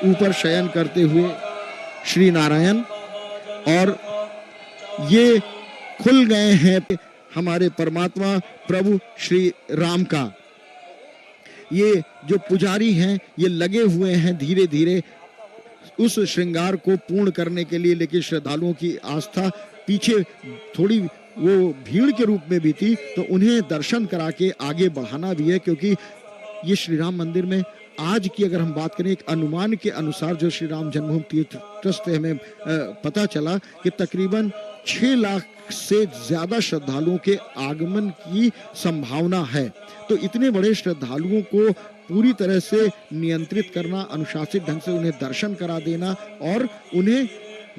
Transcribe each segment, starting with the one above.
ऊपर शयन करते हुए श्री नारायण, और ये खुल गए हैं हमारे परमात्मा प्रभु श्री राम का। ये जो पुजारी हैं ये लगे हुए हैं धीरे धीरे उस श्रृंगार को पूर्ण करने के लिए, लेकिन श्रद्धालुओं की आस्था पीछे थोड़ी वो भीड़ के रूप में भी थी, तो उन्हें दर्शन करा के आगे बढ़ाना भी है, क्योंकि ये श्री राम मंदिर में आज की अगर हम बात करें एक अनुमान के अनुसार जो श्री राम जन्मभूमि तीर्थ ट्रस्ट से हमें पता चला कि तकरीबन 6 लाख से ज्यादा श्रद्धालुओं के आगमन की संभावना है। तो इतने बड़े श्रद्धालुओं को पूरी तरह से नियंत्रित करना, अनुशासित ढंग से उन्हें दर्शन करा देना और उन्हें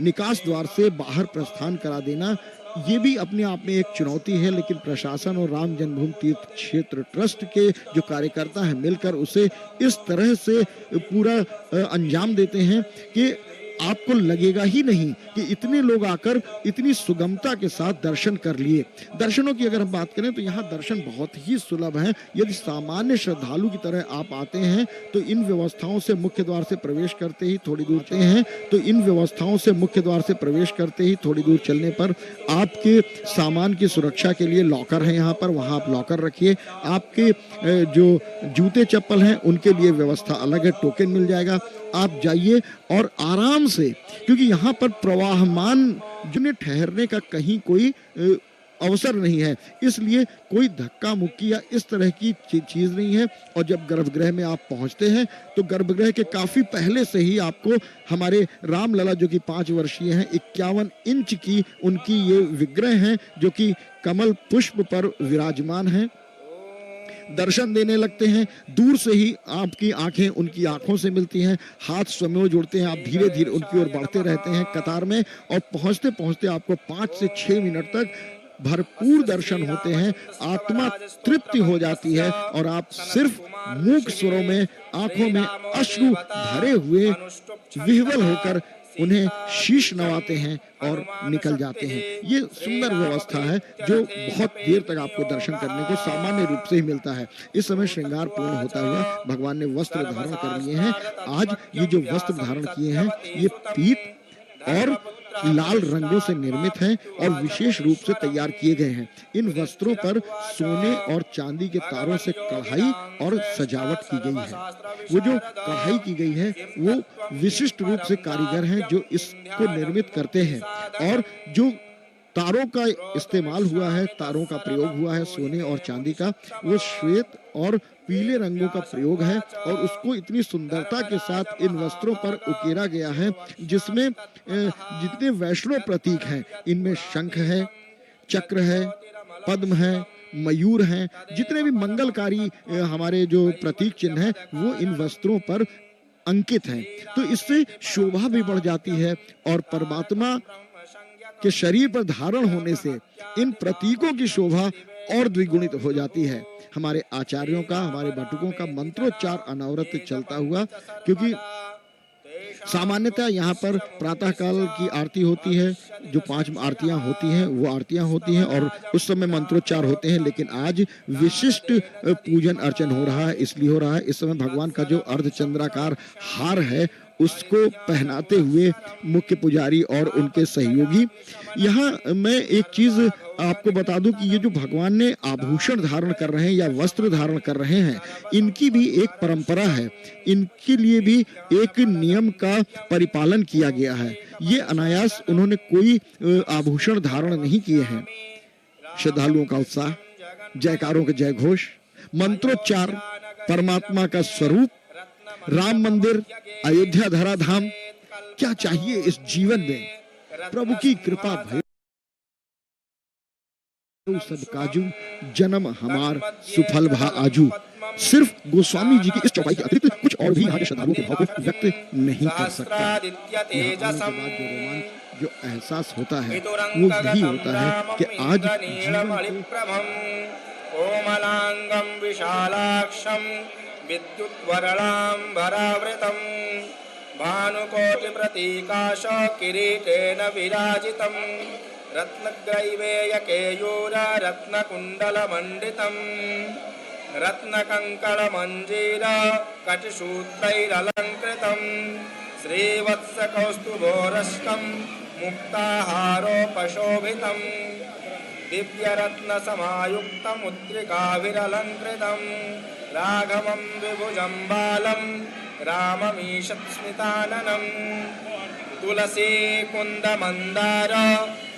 निकास द्वार से बाहर प्रस्थान करा देना, ये भी अपने आप में एक चुनौती है। लेकिन प्रशासन और राम जन्मभूमि तीर्थ क्षेत्र ट्रस्ट के जो कार्यकर्ता हैं मिलकर उसे इस तरह से पूरा अंजाम देते हैं कि आपको लगेगा ही नहीं कि इतने लोग आकर इतनी सुगमता के साथ दर्शन कर लिए। दर्शनों की अगर हम बात करें तो यहाँ दर्शन बहुत ही सुलभ है। यदि सामान्य श्रद्धालु की तरह आप आते हैं तो इन व्यवस्थाओं से मुख्य द्वार से प्रवेश करते ही थोड़ी दूर चलने पर आपके सामान की सुरक्षा के लिए लॉकर है यहाँ पर, वहाँ आप लॉकर रखिए। आपके जो जूते चप्पल हैं उनके लिए व्यवस्था अलग है, टोकन मिल जाएगा। आप जाइए और आराम से, क्योंकि यहाँ पर प्रवाहमान जिन्हें ठहरने का कहीं कोई अवसर नहीं है, इसलिए कोई धक्का मुक्की या इस तरह की चीज नहीं है। और जब गर्भगृह में आप पहुंचते हैं तो गर्भगृह के काफी पहले से ही आपको हमारे रामलला जो कि 5 वर्षीय हैं, 51 इंच की उनकी ये विग्रह हैं जो कि कमल पुष्प पर विराजमान हैं, दर्शन देने लगते हैं। दूर से ही आपकी आंखें उनकी आंखों से मिलती हैं, हाथ स्वयं जुड़ते हैं, आप धीरे धीरे उनकी ओर बढ़ते रहते हैं कतार में, और पहुंचते पहुंचते आपको 5 से 6 मिनट तक भरपूर दर्शन होते हैं। आत्मा तृप्ति हो जाती है और आप सिर्फ मूक स्वरों में, आंखों में अश्रु भरे हुए विह्वल होकर उन्हें शीश नवाते हैं और निकल जाते हैं। ये सुंदर व्यवस्था है जो बहुत देर तक आपको दर्शन करने को सामान्य रूप से ही मिलता है। इस समय श्रृंगार पूर्ण होता हुआ भगवान ने वस्त्र धारण कर लिए हैं। आज ये जो वस्त्र धारण किए हैं ये पीत और लाल रंगों से निर्मित हैं और विशेष रूप से तैयार किए गए हैं। इन वस्त्रों पर सोने और चांदी के तारों से कढ़ाई और सजावट की गई है। वो जो कढ़ाई की गई है वो विशिष्ट रूप से कारीगर हैं जो इसको निर्मित करते हैं, और जो तारों का इस्तेमाल हुआ है, तारों का प्रयोग हुआ है सोने और चांदी का, वो श्वेत और पीले रंगों का प्रयोग है और उसको इतनी सुंदरता के साथ इन वस्त्रों पर उकेरा गया है जिसमें जितने वैष्णव प्रतीक हैं इनमें शंख है, चक्र है, पद्म है, मयूर हैं, जितने भी मंगलकारी हमारे जो प्रतीक चिन्ह हैं वो इन वस्त्रों पर अंकित हैं। तो इससे शोभा भी बढ़ जाती है और परमात्मा के शरीर पर धारण होने से इन प्रतीकों की शोभा और द्विगुणित हो जाती है। हमारे आचार्यों का, हमारे बटुकों का मंत्रोच्चार अनवरत चलता हुआ, क्योंकि सामान्यतः यहाँ पर प्रातः काल की आरती होती है, जो 5 आरतियां होती हैं वो आरतियां होती हैं और उस समय मंत्रोच्चार होते हैं। लेकिन आज विशिष्ट पूजन अर्चन हो रहा है, इसलिए हो रहा है इस समय भगवान का जो अर्धचंद्राकार हार है उसको पहनाते हुए मुख्य पुजारी और उनके सहयोगी। यहाँ मैं एक चीज आपको बता दूं कि ये जो भगवान ने आभूषण धारण कर रहे हैं या वस्त्र धारण कर रहे हैं, इनकी भी एक परंपरा है, इनके लिए भी एक नियम का परिपालन किया गया है। ये अनायास उन्होंने कोई आभूषण धारण नहीं किए हैं। श्रद्धालुओं का उत्साह, जयकारों के जय घोष, मंत्रोच्चार, परमात्मा का स्वरूप, राम मंदिर, अयोध्या धराधाम, क्या चाहिए इस जीवन में? प्रभु की कृपा भय सब काजू, जन्म हमार सुफल भा आजू। सिर्फ गोस्वामी जी की इस चौपाई के अतिरिक्त कुछ और भी यहाँ के श्रद्धालुओं के भाव को व्यक्त नहीं कर सकता। यहाँ आने के बाद जो रोमांच, जो एहसास होता है वो यही होता है कि आज जीवन कोमलांगम विशालाक्षम विद्युद्वरणांबरावृतं भानुकोटि प्रतीकाश किरीटेन विराजितं रत्नग्रैवेयकेयूर रत्नकुण्डलमण्डितं रत्नकङ्कणमञ्जीर कटिसूत्रैरलङ्कृतं श्रीवत्सकौस्तुभोरस्कं मुक्ताहारोपशोभितं दिव्यरत्नसमायुक्तमुद्रिकाभिरलङ्कृतं राघवं विभुजं बालं राममीशत्स्मिताननं तुलसी कुन्दमन्दार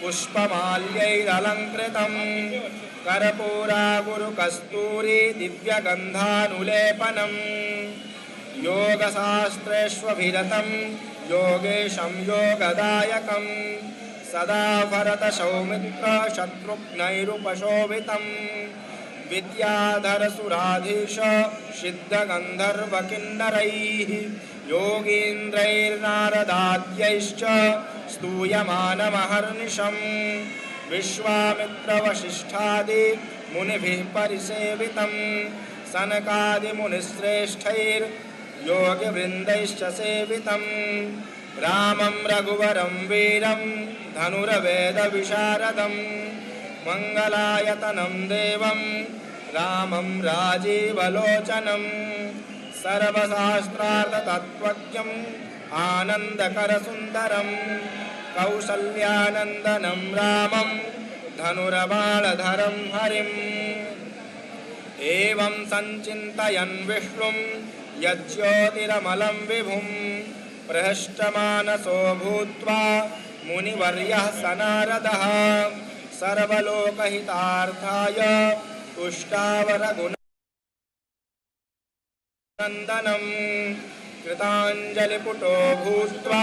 पुष्पमाल्यैरलङ्कृतं कर्पूरागुरुकस्तूरी दिव्यगन्धानुलेपनं योगशास्त्रेष्वभिरतं योगेशं योगदायकं सदा भरतसौमित्रशत्रुघ्नैरुपशोभितं विद्याधरसुराधीश सिद्धगन्धर्वकिन्नरैः योगीन्द्रैर्नारदाद्यैश्च स्तूयमानमहर्निशम् विश्वामित्रवसिष्ठादि मुनिभिः परिसेवितं सनकादिमुनिश्रेष्ठैर्योगिवृन्दैश्च सेवितं रामं रघुवरं वीरं धनुर्वेदविशारदं मङ्गलायतनं देवं रामं राजीवलोचनं सर्वशास्त्रार्थतत्त्वज्ञम् आनन्दकरसुन्दरं कौसल्यानन्दनं रामं धनुर्बाणधरं हरिम् एवं सञ्चिन्तयन् विष्णुं यज्ज्योतिरमलं विभुं प्रहष्टमानसो भूत्वा मुनिवर्यः स नारदः सर्वलोकहितार्थाय तुष्टावरगुणनन्दनं कृताञ्जलिपुटो भूत्वा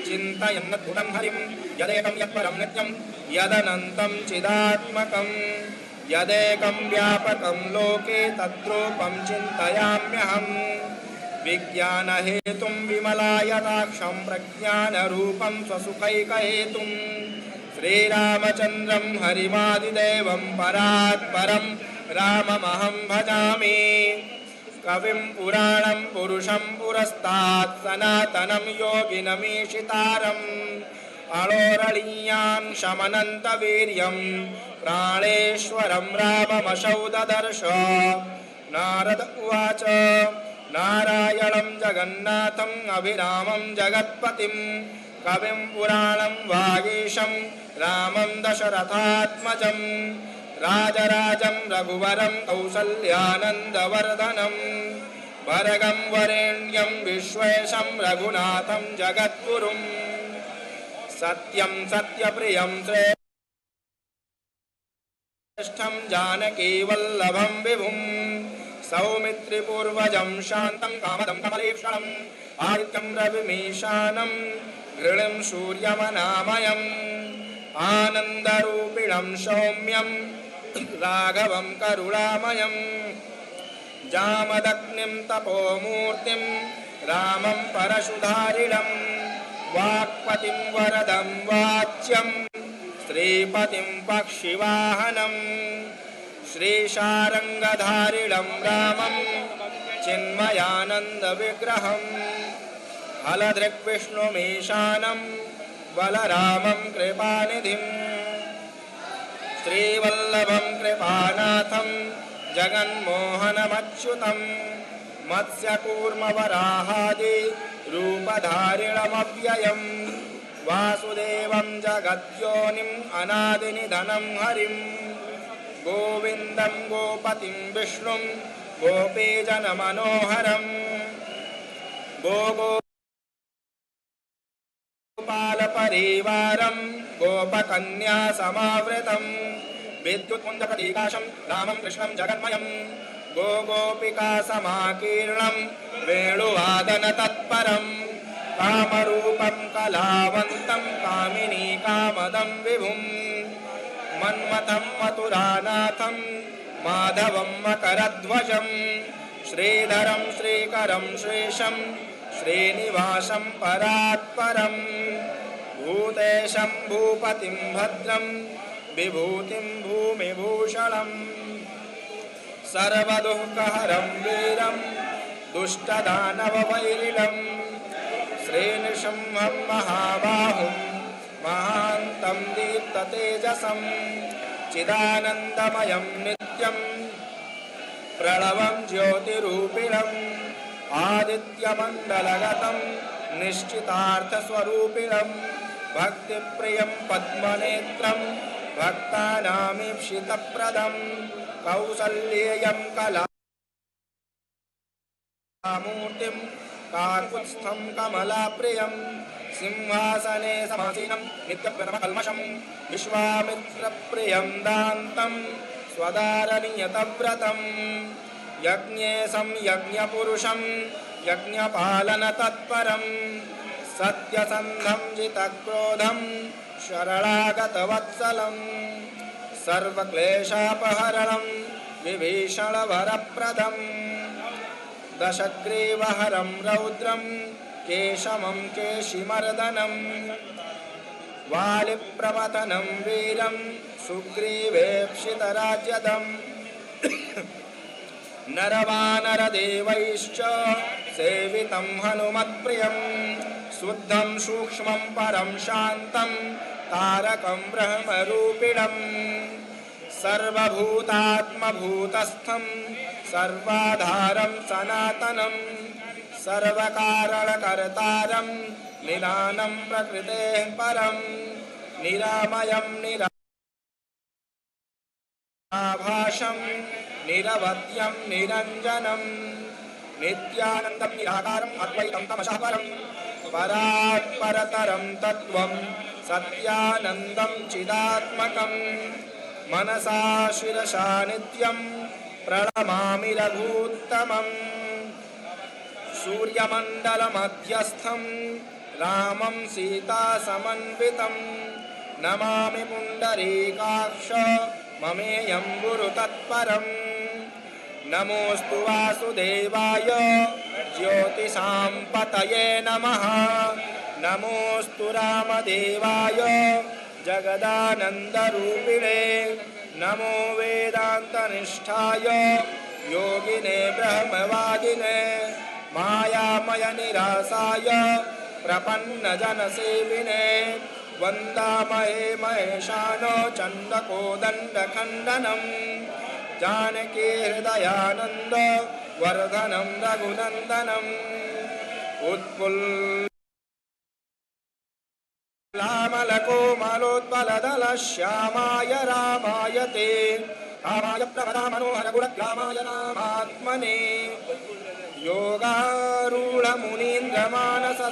चिन्तयन्नद्भुतं हरिं यदेकं यत्परं नित्यं यदनन्तं चिदात्मकं यदेकं व्यापकं लोके तद्रूपं चिन्तयाम्यहम् विज्ञानहेतुं विमलायताक्षं प्रज्ञानरूपं स्वसुखैकहेतुं श्रीरामचन्द्रं हरिमादिदेवं परात्परं राममहं भजामि कविं पुराणं पुरुषं पुरस्तात् सनातनं योगिनमीशितारम् अळोरळीयान् शमनन्तवीर्यं प्राणेश्वरं राममशौ ददर्श नारद उवाच नारायणं जगन्नाथम् अभिरामं जगत्पतिं कविं पुराणं वागीशं रामं दशरथात्मजं राजराजं रघुवरं कौसल्यानन्दवर्धनं भरगं वरेण्यं विश्वेशं रघुनाथं जगद्गुरुं सत्यं सत्यप्रियं श्रेष्ठं जानकीवल्लभं विभुं सौमित्रिपूर्वजं शान्तं कामदं कमलेक्षणम् आदित्यं रविमीशानं घृणिं सूर्यमनामयम् आनन्दरूपिणं सौम्यं राघवं करुणामयं जामदग्निं तपोमूर्तिं रामं परशुधारिणं वाक्पतिं वरदं वाच्यं श्रीपतिं पक्षिवाहनं श्रीशारङ्गधारिणं रामं चिन्मयानन्दविग्रहं हलदृग्विष्णुमीशानं बलरामं कृपानिधिं श्रीवल्लभं कृपानाथं जगन्मोहनमच्युतं मत्स्यकूर्मवराहादि रूपधारिणमव्ययं वासुदेवं जगद्योनिम् अनादिनिधनं हरिं गोविन्दं गोपतिं विष्णुं गोपीजनमनोहरं गोपालपरिवारं गोपकन्या समावृतं विद्युत्पुञ्जप्रतीकाशं रामं कृष्णं जगन्मयं गोपिका समाकीर्णं वेणुवादनतत्परं कामरूपं कलावन्तं कामिनी कामदं विभुं मन्मथं मथुरानाथं माधवं मकरध्वजं श्रीधरं श्रीकरं श्रीशं श्रीनिवासं परात्परं भूतेशं भूपतिं भद्रं विभूतिं भूमिभूषणं सर्वदुःखहरं वीरं दुष्टदानववैरिणं श्रीनृसिंहं महाबाहुं महान्तं दीप्ततेजसं चिदानन्दमयं नित्यं प्रणवं ज्योतिरूपिणम् आदित्यमण्डलगतं निश्चितार्थस्वरूपिणं भक्तिप्रियं पद्मनेत्रं भक्तानामीप्सितप्रदं कौसल्येयं कलामूर्तिं काकुत्स्थं कमलाप्रियं सिंहासने समासीनं नित्यप्रथमकल्मषं विश्वामित्रप्रियं दान्तं स्वदारनियतव्रतं यज्ञे संयज्ञपुरुषं यज्ञपालनतत्परं सत्यसन्धं जितक्रोधं शरणागतवत्सलं सर्वक्लेशापहरणं विभीषणवरप्रदं दशग्रीवहरं रौद्रं केशमं केशिमर्दनं वालिप्रमथनं वीरं सुग्रीवेप्सितराज्यदम् नरवानरदेवैश्च सेवितं हनुमत्प्रियं शुद्धं सूक्ष्मं परं शान्तं तारकं ब्रह्मरूपिणं सर्वभूतात्मभूतस्थं सर्वाधारं सनातनं सर्वकारणकर्तारं निदानं प्रकृतेः परं निरामयं निराभासं निरवध्यं निरञ्जनं नित्यानन्दं निराकारं अद्वैतं तमसः परं परात् परतरं तत्त्वं सत्यानन्दं चिदात्मकं मनसा शिरसा नित्यं प्रणमामि रघूत्तमं सूर्यमण्डलमध्यस्थं रामं सीतासमन्वितं नमामि पुण्डरीकाक्ष ममेयं गुरुतत्परम् नमोऽस्तु वासुदेवाय ज्योतिषां पतये नमः नमोऽस्तु रामदेवाय जगदानन्दरूपिणे नमो वेदान्तनिष्ठाय योगिने ब्रह्मवादिने मायामयनिरासाय प्रपन्नजनसेविने वन्दामहे महेशानो चण्डकोदण्डखण्डनं जानकी हृदयानन्द वर्धनं रघुनन्दनम् उत्पुल्लामलकोमलोद्बलदलश्यामाय रामाय ते रामाय प्रभरामनोहरगुणग्रामाय रामात्मने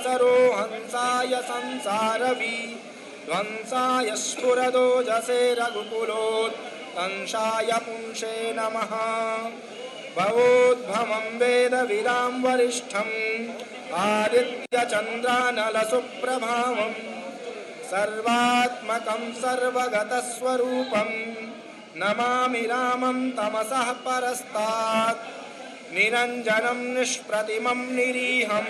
योगारूढमुनीन्द्रमानससरोहंसाय संसारवी ध्वंसाय स्फुरदोजसे रघुकुलोत्कंशाय पुंसे नमः भवोद्भवं वेदविदां वरिष्ठम् आदित्यचन्द्रानलसुप्रभावं सर्वात्मकं सर्वगतस्वरूपं नमामि रामं तमसः परस्तात् निरञ्जनं निष्प्रतिमं निरीहं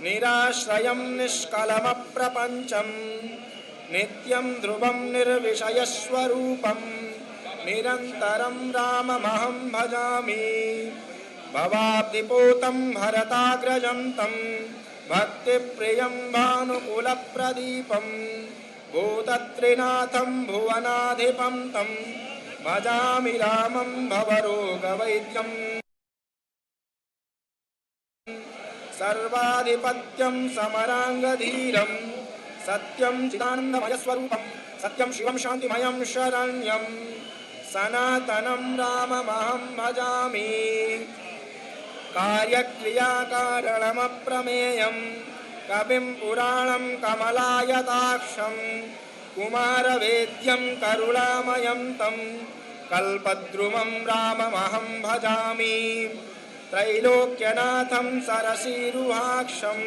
निराश्रयं निष्कलमप्रपञ्चं नित्यं ध्रुवं निर्विषयस्वरूपं निरन्तरं राममहं भजामि भवाब्धिपूतं भरताग्रजं तं भक्तिप्रियं भानुकुलप्रदीपं भूतत्रिनाथं भुवनाधिपं तं भजामि रामं भवरोगवैद्यं सर्वाधिपत्यं समराङ्गधीरं सत्यं चिदानन्दमयस्वरूपं सत्यं शिवं शान्तिमयं शरण्यं सनातनं राममहं भजामि कार्यक्रियाकारणमप्रमेयं कविं पुराणं कमलायताक्षं कुमारवेद्यं करुणामयं तं कल्पद्रुमं राममहं भजामि त्रैलोक्यनाथं सरसीरुहाक्षं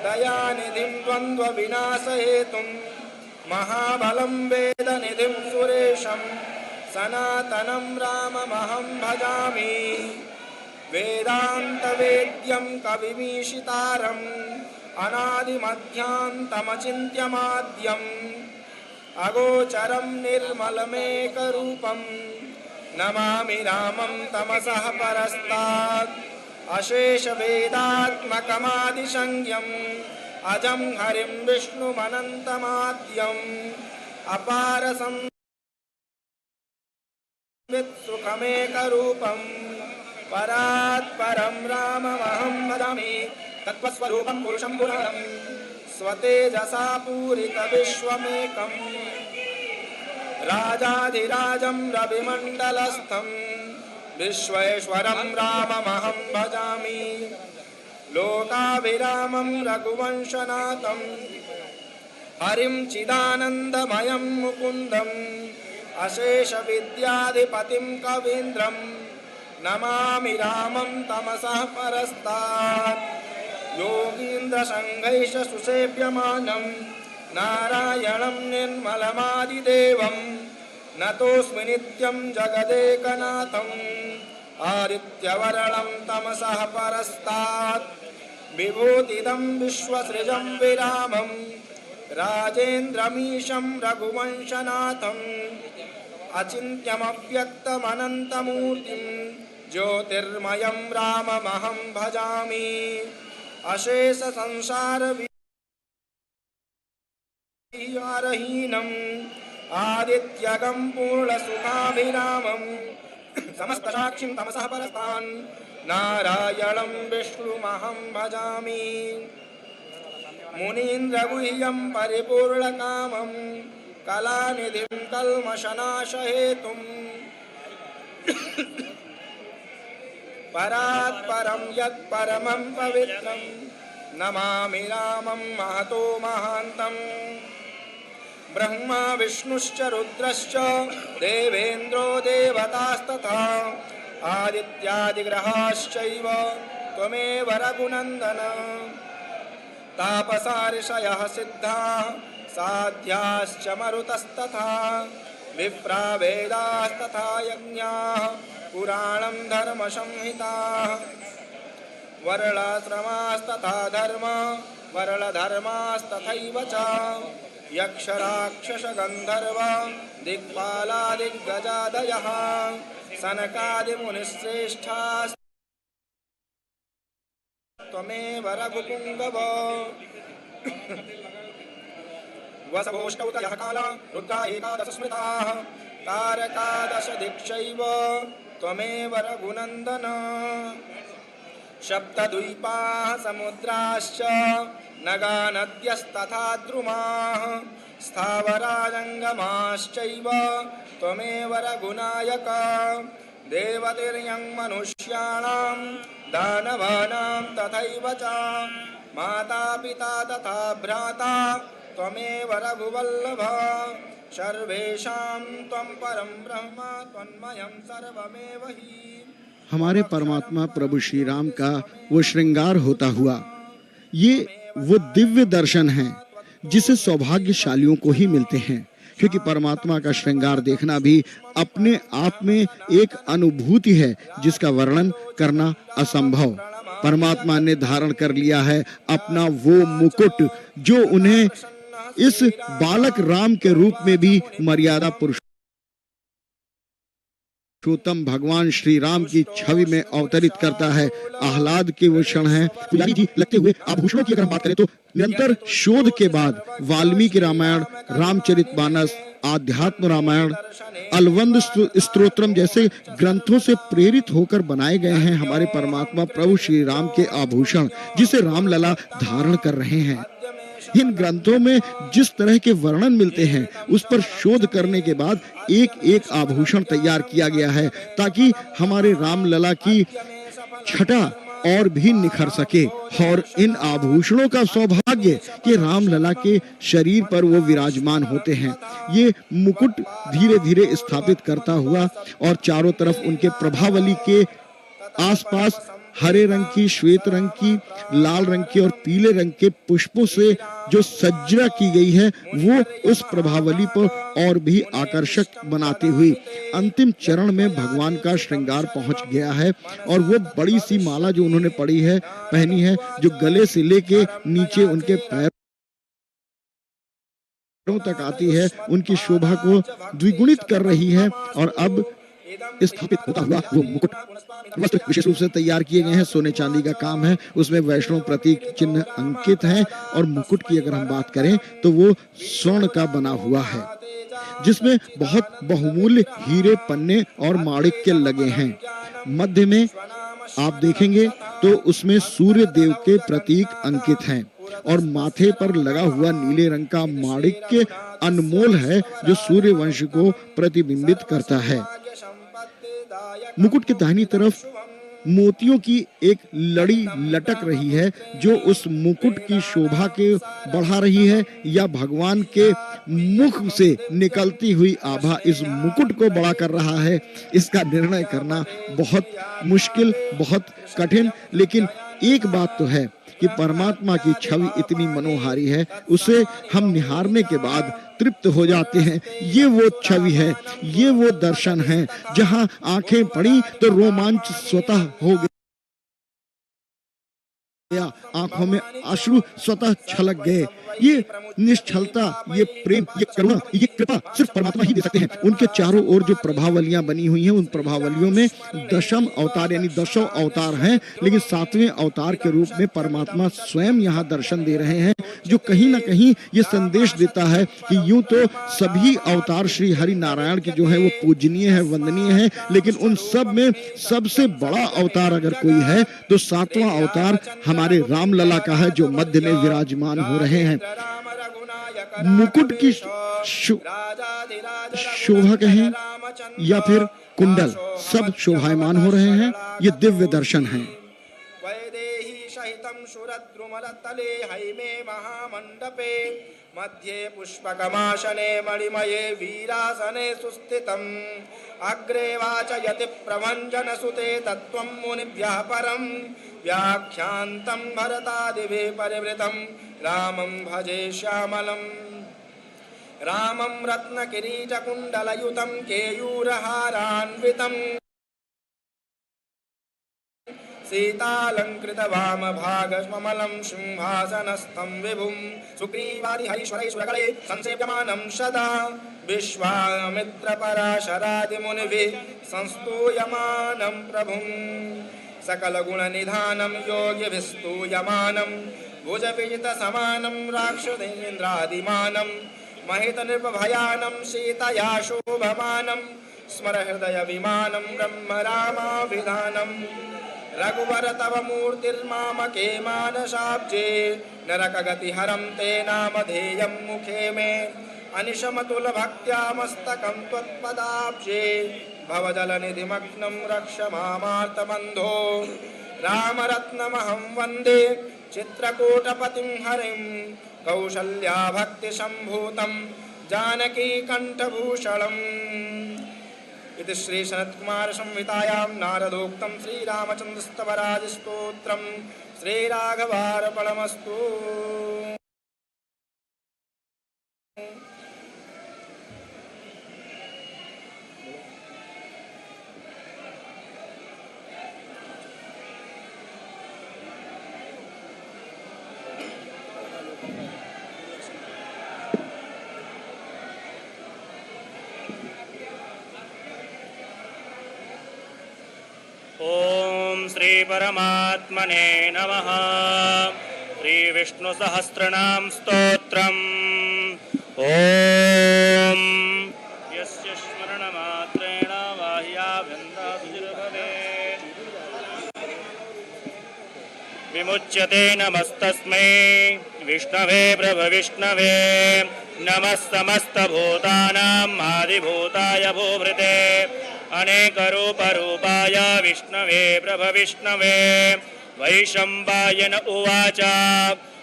दयानिधिं द्वन्द्वविनाशहेतुं महाबलं वेदनिधिं सुरेशं सनातनं राममहं भजामि वेदान्तवेद्यं कविमीशितारम् अनादिमध्यान्तमचिन्त्यमाद्यम् अगोचरं निर्मलमेकरूपं नमामि रामं तमसः परस्तात् अशेषवेदात्मकमादिसंज्ञम् अजं हरिं विष्णुमनन्तमाद्यम् अपारसंवित्सुखमेकरूपं परात् परं राममहं भजामि तत्त्वस्वरूपं पुरुषं पुराणं स्वतेजसा पूरितविश्वमेकम् राजाधिराजं रविमण्डलस्थं विश्वेश्वरं राममहं भजामि लोकाभिरामं रघुवंशनाथं हरिं चिदानन्दमयं मुकुन्दम् अशेषविद्याधिपतिं कवीन्द्रं नमामि रामं तमसः परस्तात् योगीन्द्रसङ्घैः सुसेव्यमानं नारायणं निर्मलमादिदेवं नतोऽस्मि नित्यं जगदेकनाथम् आदित्यवर्णं तमसः परस्तात् विभूतिदं विश्वसृजं विरामं राजेन्द्रमीशं रघुवंशनाथम् अचिन्त्यमव्यक्तमनन्तमूर्तिं ज्योतिर्मयं राममहं भजामि अशेषसंसारविहारहीनम् आदित्यगं पूर्णसुखाभिरामं समस्तसाक्षिं तमसः परस्तान् नारायणं विष्णुमहं भजामि मुनीन्द्रगुह्यं परिपूर्णकामं कलानिधिं कल्मषनाशहेतुं परात् परं यत्परमं पवित्रं नमामि रामं महतो महान्तम् ब्रह्मा विष्णुश्च रुद्रश्च देवेन्द्रो देवतास्तथा आदित्यादिग्रहाश्चैव त्वमेव रघुनन्दन तापसार्षयः सिद्धाः साध्याश्च मरुतस्तथा विप्रा वेदास्तथा यज्ञाः पुराणं धर्मसंहिताः वर्णाश्रमास्तथा धर्म वर्णधर्मास्तथैव च यक्षराक्षसगन्धर्व दिक्पालादिग्गजादयः सनकादिमुनिश्रेष्ठाः त्वमेव रघुपुङ्गव वसवोष्टौतयः काला रुद्रा एकादश स्मृताः तारकादश दिक्षैव त्वमेव रघुनन्दन सप्तद्वीपाः समुद्राश्च नगा नद्यस्तथा द्रुमाः स्थावराजङ्गमाश्चैव त्वमेव रघुनायक देवतिर्यं मनुष्याणां दानवानां तथैव च माता पिता तथा भ्राता त्वमेव रघुवल्लभ सर्वेषां त्वं परं ब्रह्म त्वन्मयं सर्वमेव हि। हमारे परमात्मा प्रभु श्री राम का वो श्रृंगार होता हुआ ये वो दिव्य दर्शन है जिसे सौभाग्यशालियों को ही मिलते हैं, क्योंकि परमात्मा का श्रृंगार देखना भी अपने आप में एक अनुभूति है जिसका वर्णन करना असंभव। परमात्मा ने धारण कर लिया है अपना वो मुकुट जो उन्हें इस बालक राम के रूप में भी मर्यादा पुरुषोत्तम भगवान श्री राम की छवि में अवतरित करता है। आह्लाद के वो क्षण हैं। पुजारी जी लगते हुए आभूषणों की अगर हम बात करें तो निरंतर शोध के बाद वाल्मीकि रामायण, रामचरितमानस, आध्यात्म रामायण, अलवंद स्तोत्रम जैसे ग्रंथों से प्रेरित होकर बनाए गए हैं हमारे परमात्मा प्रभु श्री राम के आभूषण, जिसे रामलला धारण कर रहे हैं। इन ग्रंथों में जिस तरह के वर्णन मिलते हैं उस पर शोध करने के बाद एक एक आभूषण तैयार किया गया है ताकि हमारे रामलला की छटा और भी निखर सके। और इन आभूषणों का सौभाग्य कि रामलला के शरीर पर वो विराजमान होते हैं। ये मुकुट धीरे धीरे स्थापित करता हुआ और चारों तरफ उनके प्रभावली के आसपास हरे रंग की, श्वेत रंग की, लाल रंग की और पीले रंग के पुष्पों से जो सज्जा की गई है वो उस प्रभावली पर और भी आकर्षक बनाते हुए अंतिम चरण में भगवान का श्रृंगार पहुंच गया है। और वो बड़ी सी माला जो उन्होंने पहनी है जो गले से लेके नीचे उनके पैरों तक आती है, उनकी शोभा को द्विगुणित कर रही है। और अब स्थापित होता हुआ वो मुकुट वस्त्र विशेष रूप से तैयार किए गए हैं, सोने चांदी का काम है, उसमें वैष्णव प्रतीक चिन्ह अंकित है। और मुकुट की अगर हम बात करें तो वो स्वर्ण का बना हुआ है जिसमें बहुत बहुमूल्य हीरे, पन्ने और माणिक्य लगे हैं। मध्य में आप देखेंगे तो उसमें सूर्य देव के प्रतीक अंकित हैं और माथे पर लगा हुआ नीले रंग का माणिक्य अनमोल है जो सूर्य वंश को प्रतिबिंबित करता है। मुकुट के दाहिनी तरफ मोतियों की एक लड़ी लटक रही है जो उस मुकुट की शोभा के बढ़ा रही है या भगवान के मुख से निकलती हुई आभा इस मुकुट को बड़ा कर रहा है। इसका निर्णय करना बहुत मुश्किल, बहुत कठिन, लेकिन एक बात तो है कि परमात्मा की छवि इतनी मनोहारी है, उसे हम निहारने के बाद तृप्त हो जाते हैं। ये वो छवि है, ये वो दर्शन है जहां आंखें पड़ी तो रोमांच स्वतः हो गया, आंखों में अश्रु स्वतः छलक गए। ये निश्चलता, ये प्रेम, ये करुणा, ये कृपा सिर्फ परमात्मा ही दे सकते हैं। उनके चारों ओर जो प्रभावलियां बनी हुई हैं, उन प्रभावलियों में दशम अवतार यानी 10 अवतार हैं, लेकिन 7वें अवतार के रूप में परमात्मा स्वयं यहाँ दर्शन दे रहे हैं, जो कहीं ना कहीं ये संदेश देता है कि यूं तो सभी अवतार श्री हरि नारायण के जो है वो पूजनीय है, वंदनीय है, लेकिन उन सब में सबसे बड़ा अवतार अगर कोई है तो 7वां अवतार हमारे रामलला का है, जो मध्य में विराजमान हो रहे हैं। मुकुट की शोभा कहें या फिर कुंडल, सब शोभायमान हो रहे हैं। ये दिव्य दर्शन है। शूरद्रुमलतले हैमे महामण्डपे मध्ये पुष्पकमासने मणिमये वीरासने सुस्थितम् अग्रे वाचयति प्रभञ्जनसुते तत्त्वं मुनिभ्यः परं व्याख्यान्तं भरतादिभिः परिवृतं रामं भजे श्यामलम् रामं रत्नकिरीटकुण्डलयुतं केयूरहारान्वितम् सीतालंकृत वामभागमलं सिंहासनस्थं विभुं सुग्रीवादिहरीश्वरैश्वरगणे संसेव्यमानं सदा विश्वामित्रपराशरादिमुनिभिः संस्तूयमानं प्रभुं सकलगुणनिधानं योगिभिस्तूयमानं भुजविजितसमानं राक्षसेन्द्रादिमानं महितनिर्भयानं सीतया शोभमानं स्मरहृदयविमानं ब्रह्म रामाभिधानम् रघुवर तव मूर्तिर्मामके मानसाब्जे नरकगतिहरं ते नामधेयं मुखे मे अनिशमतुलभक्त्या मस्तकं त्वत्पदाब्जे भवजलनिधिमग्नं रक्ष मामार्तबन्धो रामरत्नमहं वन्दे चित्रकूटपतिं हरिं कौसल्याभक्तिसम्भूतं जानकीकण्ठभूषणम् इति श्री सनत्कुमार संहितायां नारदोक्तं श्रीरामचन्द्रस्तवराज स्तोत्रं श्रीराघवार्पणमस्तु। ओम श्री परमात्मने नमः। श्री विष्णु सहस्रनाम स्तोत्रम् ओम यस्य स्मरणमात्रेण बाह्याभ्यन्तरशुचिर्भवेत् विमुच्यते नमस्तस्मै विष्णवे प्रभविष्णवे नमः समस्तभूतानां आदिभूताय भूभृते अनेकरूपरूपाय विष्णवे प्रभविष्णवे वैशम्पायन उवाच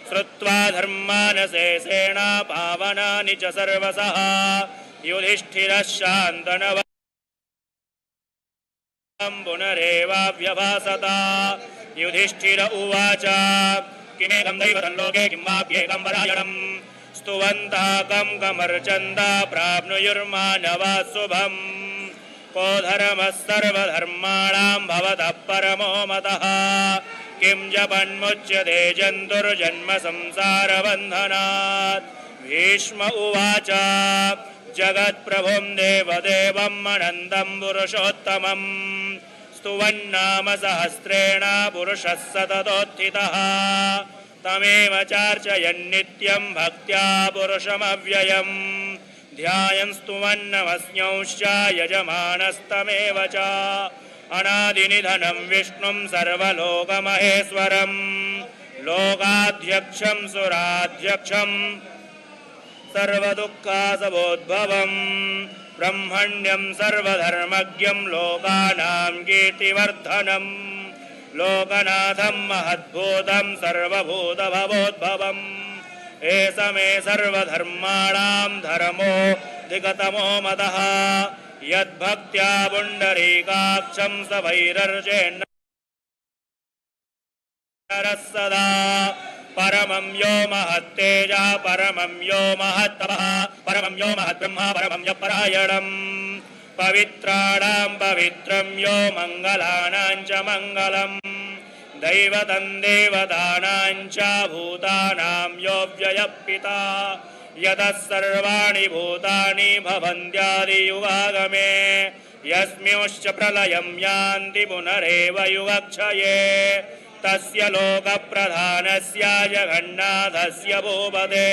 श्रुत्वा धर्मानशेषेण पावनानि च सर्वशः युधिष्ठिरः शान्तनवं पुनरेवाभ्यभासत युधिष्ठिर उवाच किमेकं दैवतं लोके किं वाप्येकं परायणं स्तुवन्तः कं कमर्चन्दा प्राप्नुयुर्मानवा शुभम् को धर्मः सर्वधर्माणां भवतः परमो मतः किं जपन्मुच्यते जन्तुर्जन्म संसारबन्धनात् भीष्म उवाच जगत्प्रभुं देवदेवम् अनन्तं पुरुषोत्तमं स्तुवन्नाम सहस्रेण पुरुषः सततोत्थितः तमेव चार्चयन्नित्यं भक्त्या पुरुषमव्ययम् ध्यायन् स्तुवन्नमस्न्यंश्च यजमानस्तमेव च अनादिनिधनं विष्णुं सर्वलोकमहेश्वरं लोकाध्यक्षं सुराध्यक्षं सर्वदुःखासवोद्भवं ब्रह्मण्यं सर्वधर्मज्ञं लोकानां कीर्तिवर्धनं लोकनाथं महद्भूतं सर्वभूतभवोद्भवम् एष मे सर्वधर्माणां धर्मो दिगतमो मतः यद्भक्त्या पुण्डरीकाक्षं स वैरर्चेन्नरः सदा परमं यो महत्तेजः परमं यो महत्तपः परमं यो महद्ब्रह्मा परमं यः परायणम् पवित्राणां पवित्रं यो मङ्गलानां च मङ्गलम् दैवतं देवतानां च भूतानां यो व्ययः यतः सर्वाणि भूतानि भवन्त्यादियुगागमे यस्मिंश्च प्रलयं यान्ति पुनरेव युगक्षये तस्य लोकप्रधानस्य जगन्नाथस्य भूपते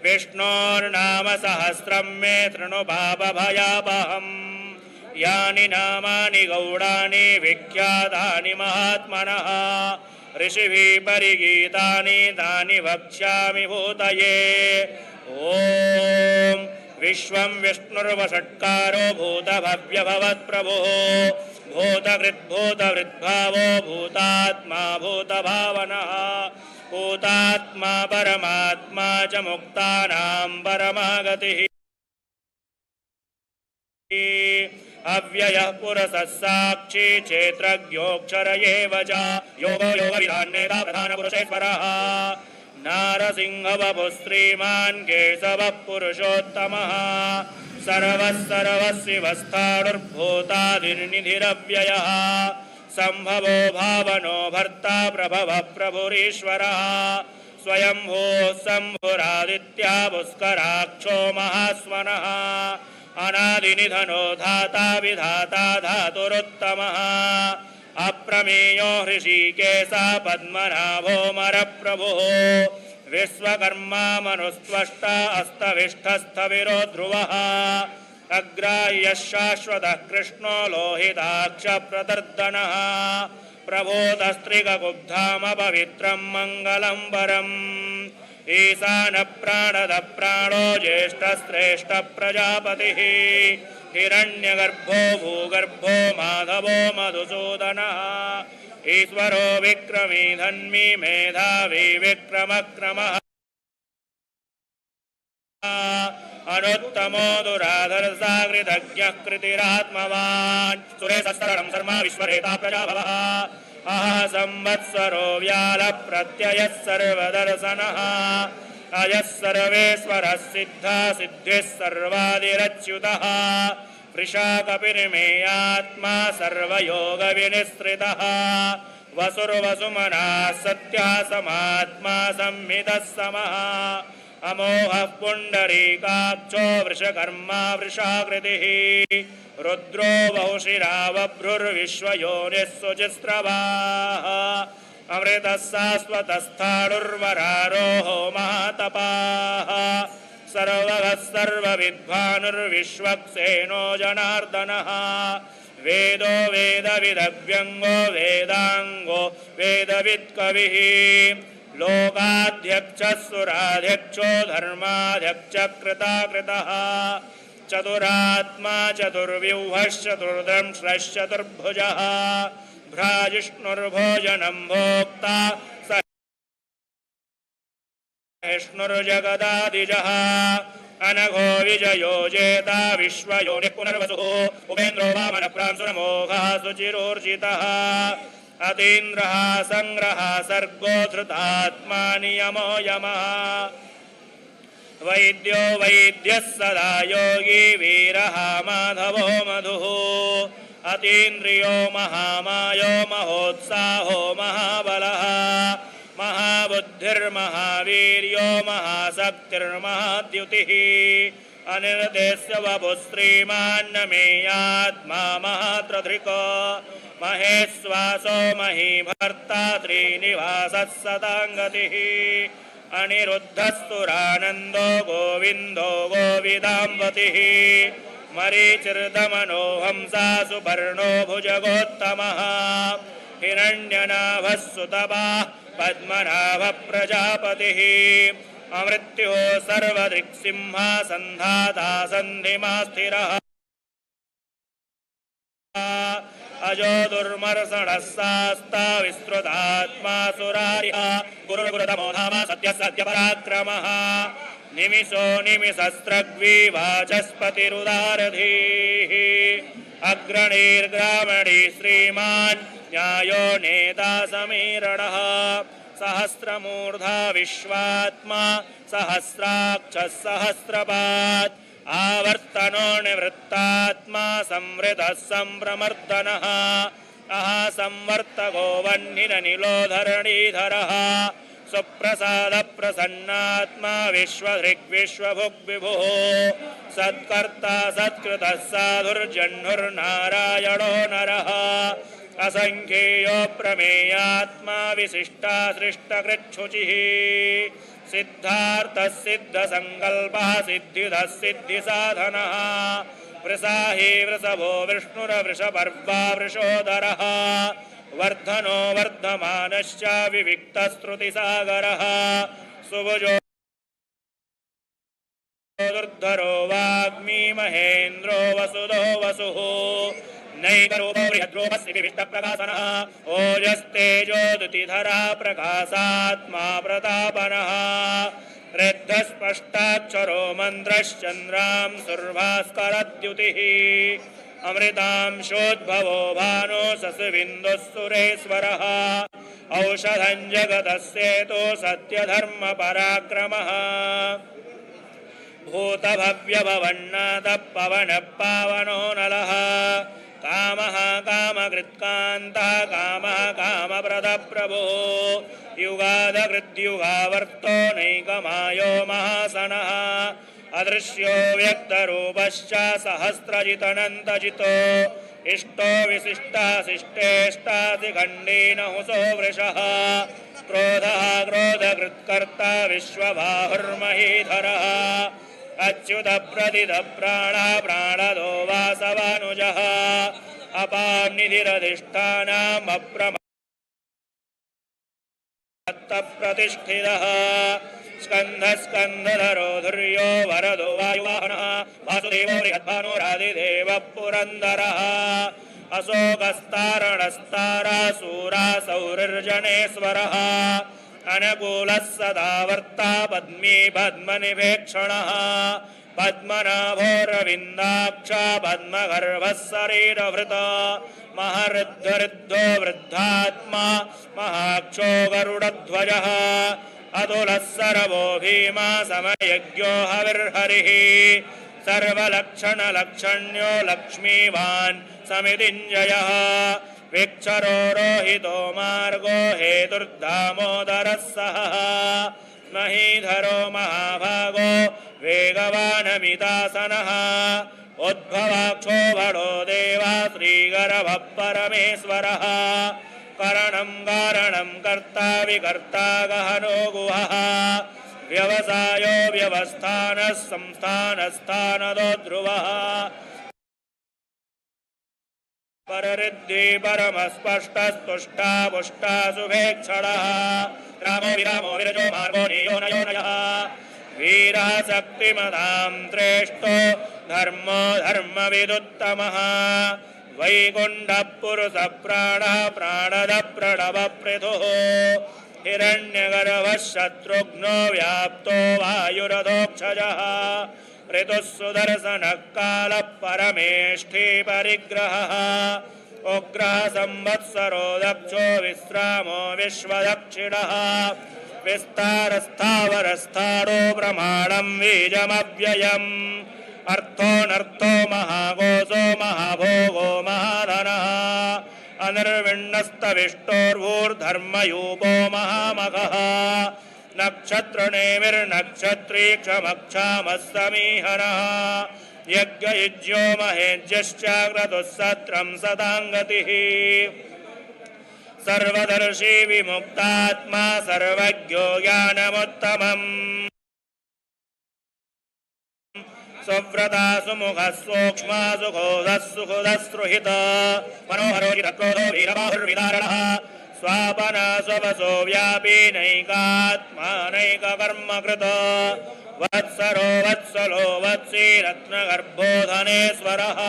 विष्णोर्नाम सहस्रं मे शृणु पापभयापहम् यानि नामानि गौडानि विख्यातानि महात्मनः ऋषिभिः परिगीतानि तानि वक्ष्यामि भूतये ॐ विश्वं विष्णुर्वषट्कारो भूतभव्यभवत्प्रभुः भूतकृद्भूतवृद्भावो भूतात्मा भूतभावनः भूतात्मा परमात्मा च मुक्तानां परमागतिः अव्ययः पुरसः साक्षी क्षेत्रज्ञोऽक्षर एव च योगो योगविधान्नेता प्रधानपुरुषेश्वरः नारसिंहवपुः श्रीमान् केशवः पुरुषोत्तमः सर्वः सर्वशिवस्थाणुर्भूतादिर्निधिरव्ययः सम्भवो भावनो भर्ता प्रभवः प्रभुरीश्वरः स्वयंभूः शम्भुरादित्यः पुष्कराक्षो महास्वनः अनादिनिधनो धाता विधाता धातुरुत्तमः अप्रमेयो हृषीकेशः पद्मनाभो मरप्रभुः विश्वकर्मा मनुस्त्वष्टा अस्तविष्ठस्थविरो ध्रुवः अग्राह्यः शाश्वतः कृष्णो लोहिताक्षप्रदर्दनः प्रभूतस्त्रिककुब्धामपवित्रं मङ्गलं वरम् ईशानप्राणदः प्राणो ज्येष्ठश्रेष्ठ प्रजापतिः हिरण्यगर्भो भूगर्भो माधवो मधुसूदनः ईश्वरो विक्रमी धन्वी मेधावी विक्रमक्रमः अनुत्तमो दुराधर्षाकृतज्ञः कृतिरात्मवान् सुरेशस्तरणं शर्मा विश्वरेता प्रजाभवः अह संवत्सरो व्यालप्रत्ययः सर्वदर्शनः अयः सर्वेश्वरः सिद्धः सिद्धिः सर्वादिरच्युतः वृषाकपिर्मेयात्मा सर्वयोगविनिःसृतः वसुर्वसुमनः सत्यः समात्मा संहितः समः अमोहः पुण्डरीकाक्षो वृषकर्मा वृषाकृतिः रुद्रो बहुशिरा बभ्रुर्विश्वयोनिः शुचिस्रवाः अमृतः शाश्वतस्थाणुर्वरारोहो महातपाः सर्वगः सर्वविद्वानुर्विश्वक्सेनो जनार्दनः वेदो वेदविदव्यङ्गो वेदाङ्गो वेदवित्कविः लोकाध्यक्षः सुराध्यक्षो धर्माध्यक्षः कृताकृतः चतुरात्मा चतुर्व्यूहश्चतुर्दंश्रश्चतुर्भुजः भ्राजिष्णुर्भोजनं भोक्ता सहिष्णुर्जगदादिजः अनघो विजयो जेता विश्वयोनिः पुनर्वसुः उपेन्द्रो वामनप्रांसुरमोघः शुचिरोर्जितः अतीन्द्रः संग्रहः सर्गो धृतात्मा नियमो यमः वैद्यो वैद्यः सदा योगी वीरः माधवो मधुः अतीन्द्रियो महामायो महोत्साहो महाबलः महाबुद्धिर्महावीर्यो महाशक्तिर्महाद्युतिः अनिर्देश्य वपुः श्रीमान्नमेयात्मा महात्रधृको महेश्वासो महीभर्ता त्रिनिवासः सदाङ्गतिः अनिरुद्धस्तुरानन्दो गोविन्दो गोविदाम्बतिः मरीचिर्दमनो हंसा सुपर्णो भुजगोत्तमः हिरण्यनाभः सुतपः पद्मनाभः प्रजापतिः अमृत्युः सर्वदृक्सिंहा सन्धाता सन्धिमा स्थिरः अजो दुर्मर्षणः शास्ता विस्तृतात्मा सुरारिः गुरुर्गुरुतमो धाम सत्यः सत्यपराक्रमः निमिषो निमिषस्रग्वी वाचस्पतिरुदारधीः अग्रणीर्ग्रामणी श्रीमान् न्यायो नेता समीरणः सहस्रमूर्धा विश्वात्मा सहस्राक्षः सहस्रपात् आवर्तनो निवृत्तात्मा संवृतः सम्प्रमर्दनः संवर्तको वह्निरनिलोधरणीधरः सुप्रसाद प्रसन्नात्मा विश्वभुग्विभुः सत्कर्ता सत्कृतः साधुर्जह्नुर्नारायणो नरः असंख्येयो प्रमेयात्मा विशिष्टा सृष्टकृच्छुचिः सिद्धार्थः सिद्धसङ्कल्पः सिद्धिदः सिद्धिसाधनः वृषाहि वृषभो विष्णुरवृषपर्वा वृषोदरः वर्धनो वर्धमानश्च विविक्तश्रुतिसागरः सुभुजो दुर्धरो वाग्मी महेन्द्रो वसुदो वसुः नैकरूपो बृहद्रूपस्य विविष्टप्रकाशनः ओजस्तेजोदुतिधरा प्रकाशात्मा प्रतापनः ऋद्धस्पष्टाक्षरो मन्त्रश्चन्द्रां सुर्भास्करद्युतिः अमृतांशोद्भवो भानो शशिबिन्दुः सुरेश्वरः औषधं जगतस्येतो सत्यधर्मपराक्रमः भूतभव्यभवन्नाथः पवनः पावनो नलः कामः कामकृत्कान्तः कामः कामप्रदप्रभुः युगादकृद्युगावर्तो नैकमायो महासनः अदृश्यो व्यक्तरूपश्च सहस्रजितनन्तजितो इष्टो विशिष्टाशिष्टेष्टादिखण्डेन हुसो वृषः क्रोधः क्रोधकृत्कर्ता विश्वबाहुर्महीधरः अच्युतप्रदितप्राणः प्राणदो वासवानुजः अपानिधिरधिष्ठानम् अप्रतिष्ठितः स्कन्धस्कन्धधरो धुर्यो वरदो वायुवाहनः वासुदेवो बृहद्भानो राधिदेवः पुरन्दरः अशोकस्तारणस्तारासूरा सौरिर्जनेश्वरः अनुकूलः सदा वर्ता पद्मी पद्मनिवेक्षणः पद्मनाभोरविन्दाक्ष पद्मगर्भः शरीरभृत महरुद्धो वृद्धात्मा महाक्षो गरुडध्वजः अतुलः सर्वो भीमा समयज्ञो हविर्हरिः सर्वलक्षणलक्षण्यो लक्ष्मीवान् समितिञ्जयः विक्षरो रोहितो मार्गो हेतुर्दामोदरः सहः महीधरो महाभागो वेगवानमितासनः उद्भवाक्षो भडो देवा श्रीगर्भः परमेश्वरः करणं कारणं कर्ता विकर्ता गहनो गुहः व्यवसायो व्यवस्थानः संस्थानस्थानदो ध्रुवः पररिद्धि परमस्पष्टस्तुष्टा पुष्टा शुभेक्षणः रामो विरामो विरजो मार्गो नियो नयो नयः वीरः शक्तिमतां श्रेष्ठो धर्मो धर्मविदुत्तमः वैकुण्ठः पुरुषः प्राणः प्राणदः प्रणवपृथुः हिरण्यगर्भः शत्रुघ्नो व्याप्तो वायुरथोक्षजः ऋतुः सुदर्शनः कालः परमेष्ठी परिग्रहः उग्रः संवत्सरो दक्षो विश्रामो विश्वदक्षिणः विस्तारस्थावरस्थाणो प्रमाणं बीजमव्ययम् अर्थोऽनर्थो महाकोशो महाभोगो महाधनः अनिर्विण्णस्तविष्टोर्भूर्धर्मयूपो महामखः नक्षत्रनेमिर्नक्षत्री क्षमक्षामः समीहनः यज्ञयुज्यो महेज्यश्च क्रतुः सत्रं सताङ्गतिः सर्वदर्शी विमुक्तात्मा सर्वज्ञो ज्ञानमुत्तमम् सुव्रता सुमुखः सूक्ष्मा सुखोदः सुखुदस्रुहित मनोहरोजितक्रोधो वीरबाहुर्विदारणः स्वापना स्ववसो व्यापी नैकात्मा नैककर्मकृत वत्सरो वत्सलो वत्सी रत्नगर्भोधनेश्वरः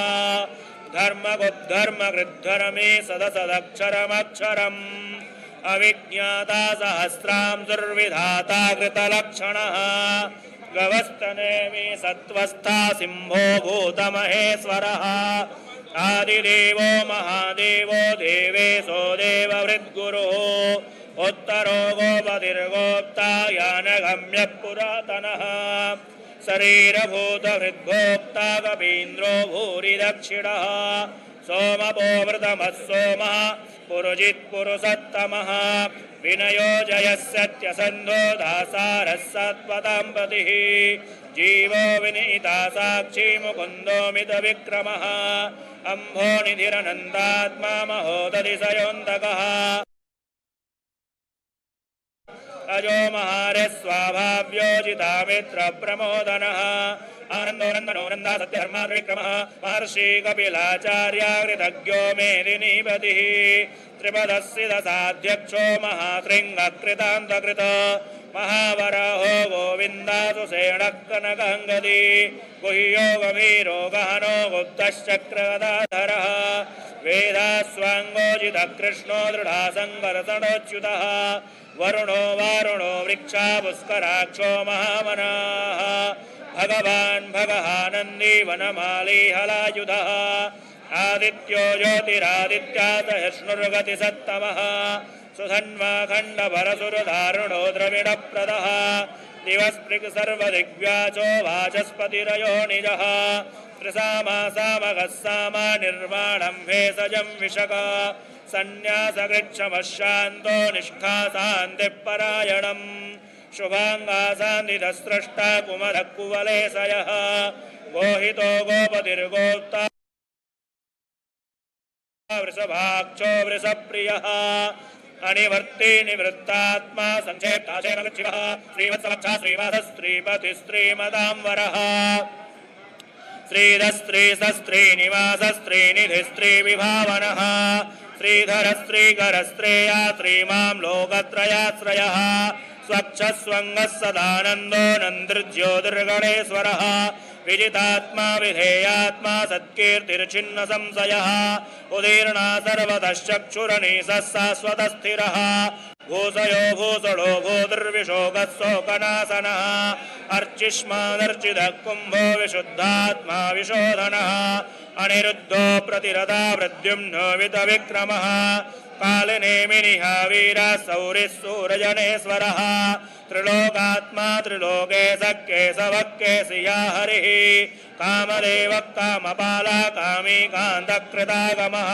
धर्मगुद्धर्मकृद्धर्मे सदसदक्षरमक्षरम् अविज्ञाता सहस्रां दुर्विधाता कृतलक्षणः गवस्तनेमि सत्त्वस्था सिंहो भूतमहेश्वरः आदिदेवो महादेवो देवेशो देववृद्गुरुः उत्तरो गोपतिर्गोप्ता यानगम्यः पुरातनः शरीरभूतहृद्भोक्ता कपीन्द्रो भूरि दक्षिणः सोमपो वृतमः सोमः पुरुजित्पुरुषोत्तमः विनयो जयः सत्यसन्धो दासारः सत्पदाम्पतिः जीवो विनीता साक्षी मुकुन्दो मितविक्रमः अम्भो निधिरनन्दात्मा महोदधिशयोऽन्तकः अजो महारे स्वाभाव्योजितामित्रप्रमोदनः आनन्दो नन्दनो नन्दा सत्यधर्मा त्रिविक्रमः महर्षि कपिलाचार्या कृतज्ञो मेदिनीपतिः त्रिपदस्सिदसाध्यक्षो महातृङ्गकृतान्तकृत महावराहो गोविन्दासुसेणः कनकाङ्गदी गुह्यो गभीरो गहनो गुप्तश्चक्रगदाधरः वेदास्वाङ्गोजितकृष्णो दृढासङ्गरसणोच्युतः वरुणो वारुणो वृक्षा पुष्कराक्षो महामनाः भगवान् भगहानन्दी वनमाली हलायुधः आदित्यो ज्योतिरादित्या सहिष्णुर्गतिसत्तमः सुधन्वा खण्डपरसुरधारुणो द्रविडप्रदः दिवस्पृक् सर्वदिग्व्याचो वाचस्पतिरयो निजः त्रिसामा सामगः सामा निर्वाणं भेषजं विशक सन्न्यासकृच्छमशान्तो निष्ठा शान्तिपरायणम् शुभाङ्गासान्निधस्रष्टा कुमरः कुवलेशयः गोहितो गोपतिर्गोप्ता वृषभाक्षो वृषप्रियः अनिवर्ति निवृत्तात्मा संक्षेप्ताशेनगच्छिवः श्रीवत्सवक्षः श्रीवासः श्रीपतिस्त्रीमदाम्बरः श्रीधस्त्रीसस्त्रीनिवासस्त्रीनिधिस्त्रीविभावनः श्रीधरस्त्रीकरस्त्रेया श्रीमां लोकत्रयाश्रयः स्वच्छस्वङ्गः सदानन्दो नन्दृज्योतिर्गणेश्वरः विजितात्मा विधेयात्मा सत्कीर्तिर्छिन्न संशयः उदीर्णा सर्वतश्चक्षुरनीशः शाश्वतस्थिरः भूषयो भूषणो भूतिर्विशोकशोकनाशनः अर्चिष्मादर्चितः कुम्भो विशुद्धात्मा विशोधनः अनिरुद्धो प्रतिरता प्रद्युम्नो वितविक्रमः कालनेमिनिः वीरः सौरिः सूरजनेश्वरः त्रिलोकात्मा त्रिलोके सकेशवः केशिया हरिः कामदेवः कामपाला कामी कान्तकृतागमः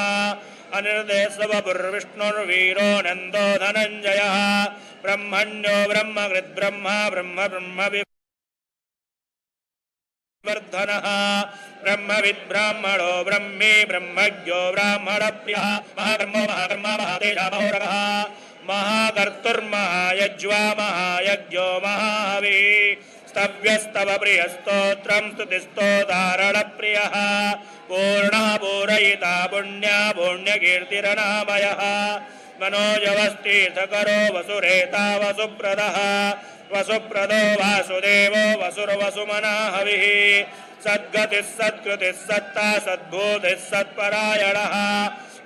अनिर्देशवपुर्विष्णुर्वीरो नन्दो धनञ्जयः ब्रह्मण्यो ब्रह्मकृद्ब्रह्मा ब्रह्म ब्रह्मविवर्धनः ब्रह्मविद्ब्राह्मणो ब्रह्मी ब्रह्मज्ञो ब्राह्मणप्रियः महाकर्मो महाकर्मा महातेजा महोरगः महाकर्तुर्महायज्वा महायज्ञो महाहविः स्तव्यस्तव प्रियस्तोत्रं स्तुतिस्तोतारणप्रियः पूर्णः पूरयिता पुण्या पुण्यकीर्तिरनामयः मनोजवस्तीर्थकरो वसुरेता वसुप्रदः वसुप्रदो वासुदेवो वसुर्वसुमनः हविः सद्गतिः सत्कृतिः सत्ता सद्भूतिः सत्परायणः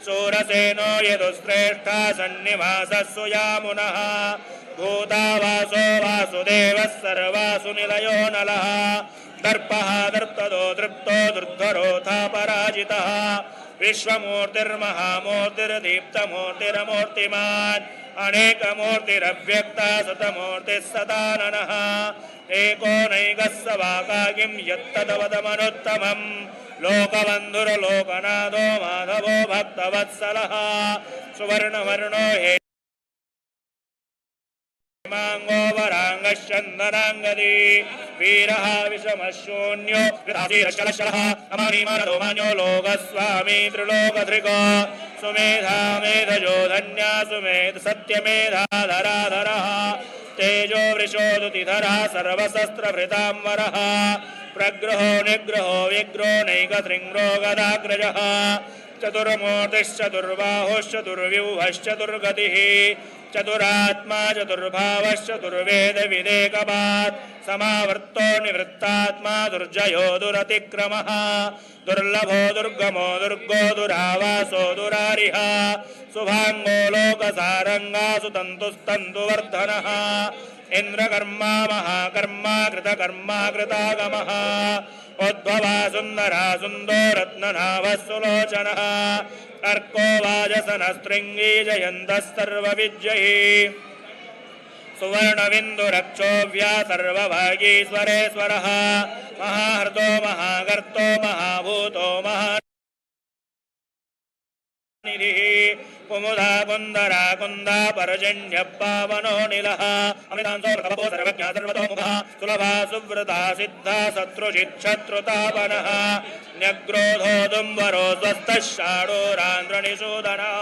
शूरसेनो यदुश्रेष्ठा सन्निवासः सुयामुनः भूता वासो वासुदेवः सर्वासु निलयो नलः दर्पः दर्पदो तृप्तो दुर्धरोथा पराजितः विश्वमूर्तिर्महामूर्तिर्दीप्तमूर्तिरमूर्तिमान् अनेकमूर्तिरव्यक्ता सतमूर्तिः सदाननः एको नैकः स वाकाकिं यत्तदवदमनुत्तमम् लोकबन्धुर्लोकनाथो माधवो भक्तवत्सलः सुवर्णवर्णो हे मांगो वरांगश्चंदनांगदी वीरः विषमशून्यो विराजीरशलशलः अमानीमानदो मान्यो लोकस्वामी त्रिलोकधृको सुमेधा मेधजो धन्या सुमेध सत्यमेधाधराधरः तेजो वृषोदुतिधरः सर्वशस्त्रभृतांवरः प्रग्रहो निग्रहो विग्रहो नैकशृङ्गो गदाग्रजः चतुर्मूर्तिश्चतुर्बाहुश्चतुर्व्यूहश्चतुर्गतिः चतुरात्मा चतुर्वेदविदेकपात् समावर्तो निवृत्तात्मा दुर्जयो दुरतिक्रमः दुर्लभो दुर्गमो दुर्गो दुरावासो दुरारिः शुभाङ्गो लोकसारङ्गा सुतन्तुस्तन्तुवर्धनः इन्द्रकर्मा महाकर्मा कृतकर्मा कृतागमः उद्भवा सुन्दरा सुन्दो रत्ननाभः सुलोचनः अर्को वाजसनस्त्रिङ्गी जयन्तः सर्वविजयी सुवर्णबिन्दुरक्षोभ्या सर्वभागीश्वरेश्वरः महाहृतो महागर्तो महाभूतो महानिधिः कुमुदा कुन्दरा कुन्दा परजन्यः पावनो निलः अमृतांसो प्रभवो सर्वज्ञा सर्वतोमुखः सुलभा सुव्रता सिद्धा शत्रुजिच्छत्रुतापनः न्यग्रोधो दुम्बरो स्वस्थः शाडोरान्द्रनिषूदनः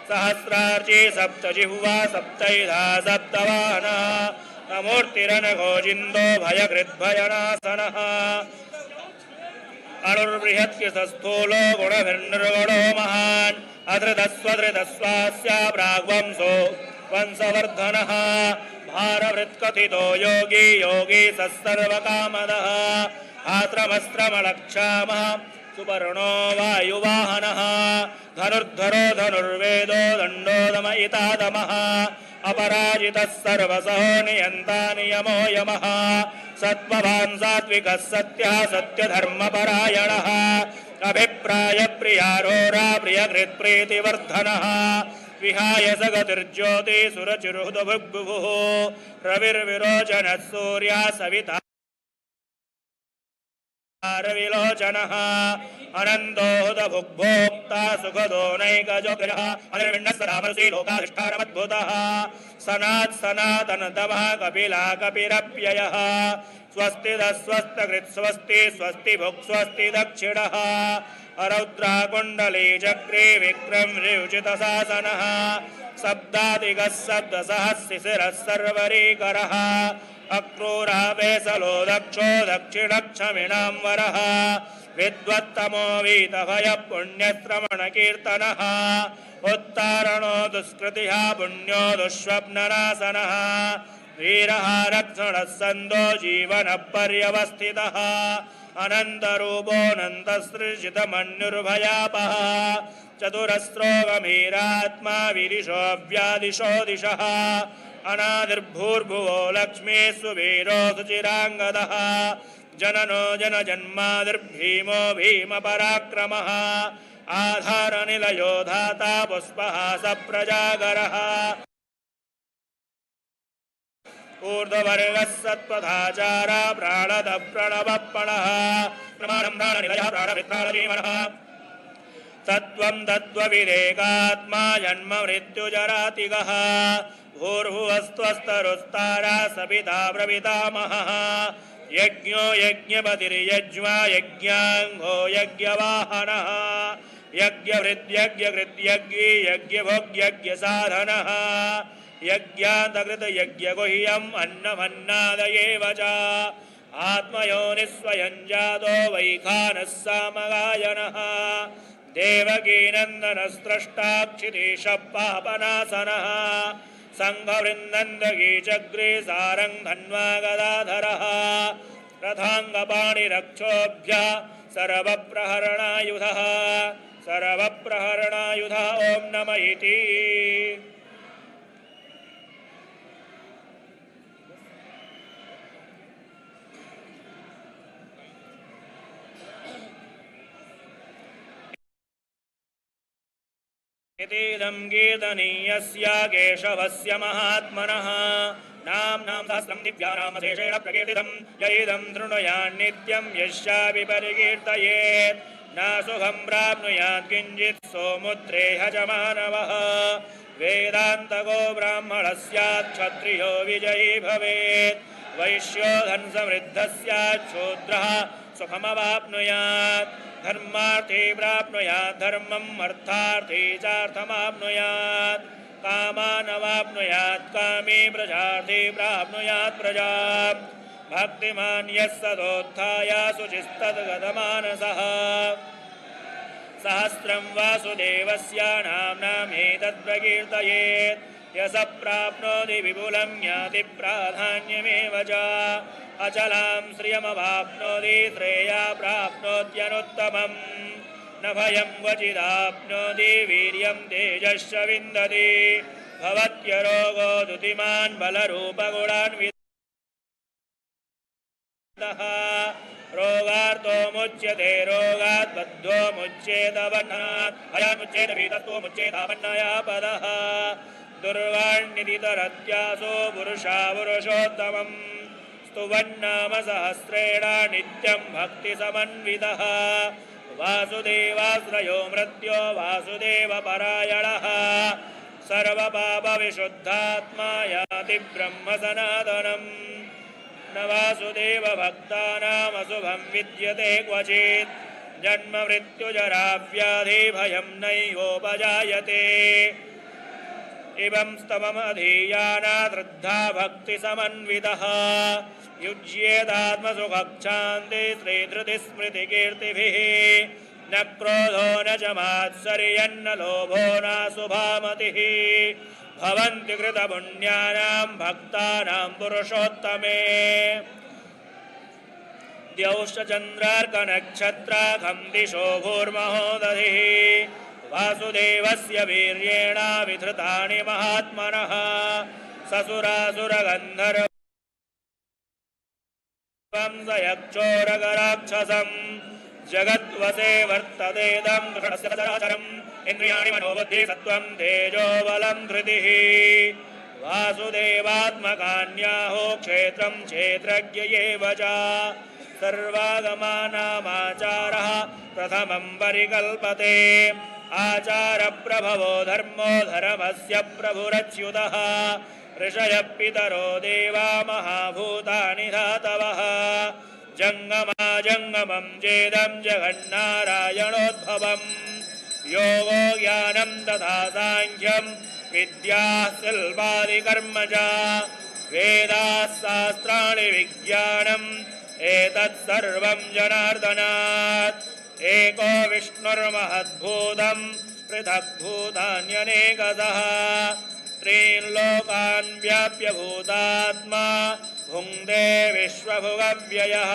सहस्रार्ची सप्तजिह्वा सप्तैधा सप्तवाहनः अमूर्तिरनघोजिन्दो भयकृद्भयनाशनः अणुर्बृहत्कृतस्थूलो गुणभिर्निर्गुणो महान् अधृतस्वधृतस्वास्य प्राग्वंसो वंशवर्धनः भारवृत्कथितो योगी योगी सत्सर्वकामदः आत्रमस्त्रमलक्षामः सुपर्णो वायुवाहनः धनुर्धरो धनुर्वेदो दण्डोदमयितादमः अपराजितः सर्वसहो नियन्ता नियमो यमः सत्त्ववान् सात्विकः सत्यः सत्यधर्मपरायणः अभिप्रायप्रियारोरा प्रियकृत्प्रीतिवर्धनः विहाय सगतिर्ज्योतिसुरचिरुहृदभुग्भुः रविर्विरोचनः सूर्यः सविता विलोचनः अनन्तो हुतभुग्भोक्ता सुखदो नैकजोग्रः अनिर्विण्णस्तरामर्षि लोकाधिष्ठानमद्भुतः सनात् सनातनतमः कपिला कपिरप्ययः स्वस्तिदस्वस्तकृत् स्वस्ति स्वस्ति भुक् स्वस्ति दक्षिणः अरौद्रा कुण्डली चक्रे विक्रम ऋचितशासनः शब्दादिगः शब्दसहस्रशिशिरः सर्वरीकरः अक्रूरावेशलो दक्षो दक्षिणक्षमिणाम्बरः विद्वत्तमो वीतभयः पुण्यश्रवणकीर्तनः उत्तारणो दुष्कृतिः पुण्यो दुःस्वप्ननाशनः वीरः रक्षणः सन्दो जीवनः पर्यवस्थितः अनन्तरूपोऽनन्तसृजितमन्युर्भयापः चतुरस्रो गभीरात्मा विदिशो व्यादिशो दिशः अनादिर्भूर्भुवो लक्ष्मी सुवीरो सुचिराङ्गदः जननो जनजन्मादिर्भीमो भीमपराक्रमः आधारनिलयो धाता पुष्पः सप्रजागरः ऊर्ध्ववर्गः सत्पथाचारा प्राणद प्रणवप्रणः प्रमाणं प्राणनिलयः प्राणवित्राणजीवनः तत्त्वं तत्त्वविदेकात्मा जन्म मृत्युजरातिगः भूर्भुवस्त्वस्तरुस्तारा सपिता प्रपितामहः यज्ञो यज्ञपतिर्यज्ञा यज्ञाङ्गो यज्ञवाहनः यज्ञभृद्यज्ञकृत्यज्ञी यज्ञभोग्यज्ञसाधनः यज्ञान्तकृतयज्ञगुह्यम् अन्नमन्नादयेव च आत्मयोनिस्वयं जातो वैखानः सामगायनः देवकीनन्दनस्रष्टाक्षितीशः पापनाशनः सङ्घवृन्दन्दगीचग्रे सारं धन्वा गदाधरः रथाङ्गपाणिरक्षोभ्यः सर्वप्रहरणायुधः सर्वप्रहरणायुधः ॐ नम इति इतीदं गीतनीयस्य केशवस्य महात्मनः नाम्नां सहस्रं दिव्यानामशेषेण प्रकीर्तितं यैदं शृणुयान्नित्यं यस्यापि परिकीर्तयेत् न सुखं प्राप्नुयात् किञ्चित् सोमुद्रेह च मानवः वेदान्तको ब्राह्मणः स्यात् क्षत्रियो विजयी भवेत् वैश्यो धनसमृद्धः स्यात् शूद्रः सुखमवाप्नुयात् धर्मार्थी प्राप्नुयात् धर्मम् अर्थार्थी चार्थमाप्नुयात् कामानवाप्नुयात् कामी प्रजार्थी प्राप्नुयात् प्रजाम् भक्तिमान् यः सदोत्थाय शुचिस्तद्गतमानसः सहस्रं वासुदेवस्य नाम्नामेतद्प्रकीर्तयेत् यः स प्राप्नोति विपुलं ज्ञाति प्राधान्यमेव च अचलां श्रियमवाप्नोति श्रेया प्राप्नोत्यनुत्तमम् न भयं क्वचिदाप्नोति वीर्यं तेजश्च विन्दति भवत्यरोगो दुतिमान् बलरूपगुणान्वितः रोगार्तो मुच्यते रोगात् बद्धो मुच्येत बन्धनात् भयान्मुच्येत भीतत्वो मुच्येतापन्नयापदः दुर्गान्निदितरत्यासो पुरुषा पुरुषोत्तमम् स्तुवन्नाम सहस्रेण नित्यं भक्तिसमन्वितः वासुदेवाश्रयो मृत्यो वासुदेवपरायणः सर्वपापविशुद्धात्मा याति ब्रह्म सनातनम् न वासुदेवभक्तानामशुभं विद्यते क्वचित् जन्म मृत्युजराव्याधि भयं नैवोपजायते एवं स्तवमधीयानाद्रद्धा भक्तिसमन्वितः युज्येदात्मसुखक्षान्ति श्रीधृतिस्मृतिकीर्तिभिः न क्रोधो न च मात्सर्यन्न लोभो नाशुभामतिः भवन्ति कृतपुण्यानां भक्तानां पुरुषोत्तमे द्यौश्चन्द्रार्कनक्षत्राखं दिशो भूर्महोदधिः वासुदेवस्य वीर्येण विधृतानि महात्मनः ससुरासुरगन्धर्वं सयक्षोरगराक्षसं जगद्वसे वर्ततेदं कृष्णस्य सचराचरम् इन्द्रियाणि मनोबुद्धि सत्त्वं तेजो बलं धृतिः वासुदेवात्मकान्याहो क्षेत्रं क्षेत्रज्ञ एव च सर्वागमानामाचारः प्रथमं परिकल्पते आचारप्रभवो धर्मो धर्मस्य प्रभुरच्युतः ऋषयः पितरो देवा महाभूतानि धातवः जङ्गमाजङ्गमं चेदं जगन्नारायणोद्भवम् योगो ज्ञानं तथा साङ्ख्यं विद्याः शिल्पादिकर्म च वेदाः शास्त्राणि विज्ञानम् एतत्सर्वं जनार्दनात् एको विष्णुर्महद्भूतं पृथग्भूतान्यनेकशः त्रीन् लोकान् व्याप्य भूतात्मा भुङ्क्ते विश्वभुगव्ययः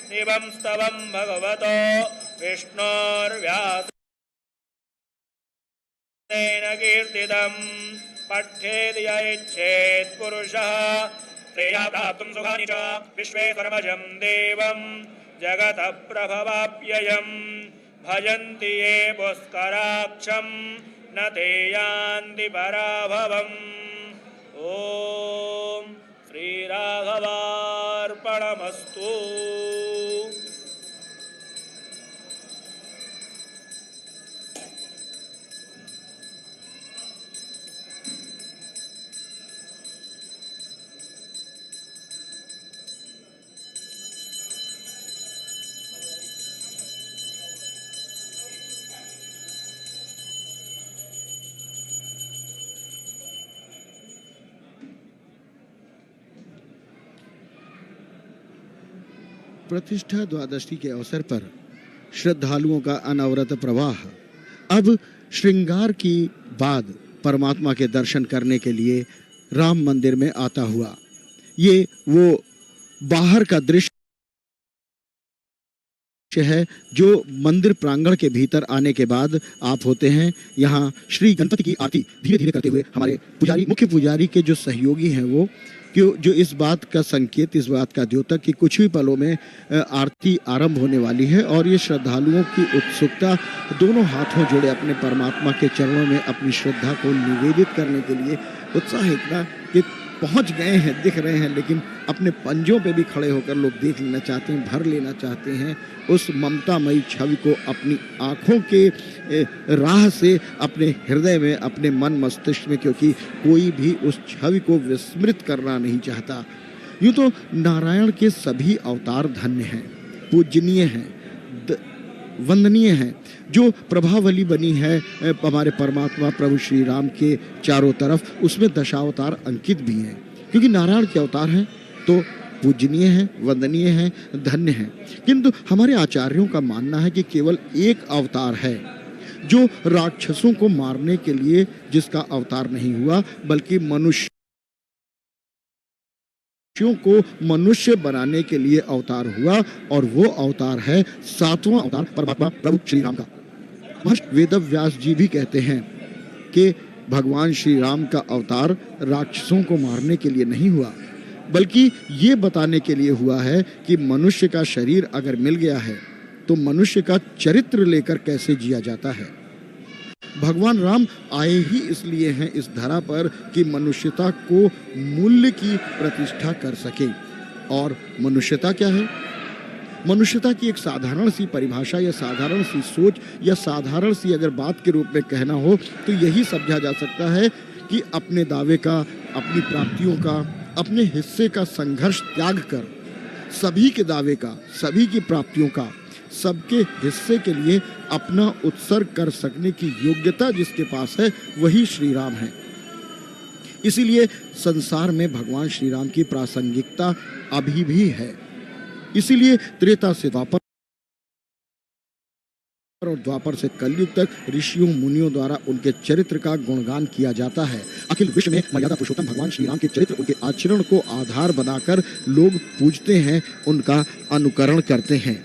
शिवं स्तवं भगवतो विष्णोर्व्यासेन कीर्तितं पठ्येत् य इच्छेत् पुरुषः श्रेया प्राप्तुं सुखानि च विश्वेश्वरमजं देवं जगतः प्रभवाप्ययम् भजन्ति ये पुष्कराक्षं न ते यान्ति पराभवम् ॐ श्रीराघवार्पणमस्तु। प्रतिष्ठा द्वादशी के अवसर पर श्रद्धालुओं का अनवरत प्रवाह अब श्रृंगार की बाद परमात्मा के दर्शन करने के लिए राम मंदिर में आता हुआ। ये वो बाहर का दृश्य है जो मंदिर प्रांगण के भीतर आने के बाद आप होते हैं। यहाँ श्री गणपति की आरती धीरे धीरे करते हुए हमारे पुजारी, मुख्य पुजारी के जो सहयोगी हैं वो जो इस बात का संकेत, इस बात का द्योतक कि कुछ ही पलों में आरती आरंभ होने वाली है और ये श्रद्धालुओं की उत्सुकता दोनों हाथों जोड़े अपने परमात्मा के चरणों में अपनी श्रद्धा को निवेदित करने के लिए उत्साह इतना कि पहुंच गए हैं, दिख रहे हैं, लेकिन अपने पंजों पे भी खड़े होकर लोग देख लेना चाहते हैं, भर लेना चाहते हैं उस ममतामयी छवि को अपनी आँखों के राह से अपने हृदय में, अपने मन मस्तिष्क में, क्योंकि कोई भी उस छवि को विस्मृत करना नहीं चाहता। यूँ तो नारायण के सभी अवतार धन्य हैं, पूजनीय हैं, वंदनीय हैं। जो प्रभावली बनी है हमारे परमात्मा प्रभु श्री राम के चारों तरफ, उसमें दशावतार अंकित भी हैं, क्योंकि नारायण के अवतार हैं तो पूजनीय हैं, वंदनीय हैं, धन्य हैं। किंतु हमारे आचार्यों का मानना है कि केवल एक अवतार है जो राक्षसों को मारने के लिए जिसका अवतार नहीं हुआ, बल्कि मनुष्यों को मनुष्य बनाने के लिए अवतार हुआ, और वो अवतार है 7वां अवतार परमात्मा प्रभु श्री राम का। महर्षि वेदव्यास जी भी कहते हैं कि भगवान श्री राम का अवतार राक्षसों को मारने के लिए नहीं हुआ, बल्कि ये बताने के लिए हुआ है कि मनुष्य का शरीर अगर मिल गया है तो मनुष्य का चरित्र लेकर कैसे जिया जाता है। भगवान राम आए ही इसलिए हैं इस धरा पर कि मनुष्यता को मूल्य की प्रतिष्ठा कर सके। और मनुष्यता क्या है? मनुष्यता की एक साधारण सी परिभाषा या साधारण सी सोच या साधारण सी अगर बात के रूप में कहना हो तो यही समझा जा सकता है कि अपने दावे का, अपनी प्राप्तियों का, अपने हिस्से का संघर्ष त्याग कर सभी के दावे का, सभी की प्राप्तियों का, सबके हिस्से के लिए अपना उत्सर्ग कर सकने की योग्यता जिसके पास है वही श्री राम है। इसीलिए संसार में भगवान श्री राम की प्रासंगिकता अभी भी है। इसीलिए त्रेता से द्वापर और द्वापर से कलयुग तक ऋषियों मुनियों द्वारा उनके चरित्र का गुणगान किया जाता है। अखिल विश्व में मर्यादा पुरुषोत्तम भगवान श्री राम के चरित्र, उनके आचरण को आधार बनाकर लोग पूजते हैं, उनका अनुकरण करते हैं।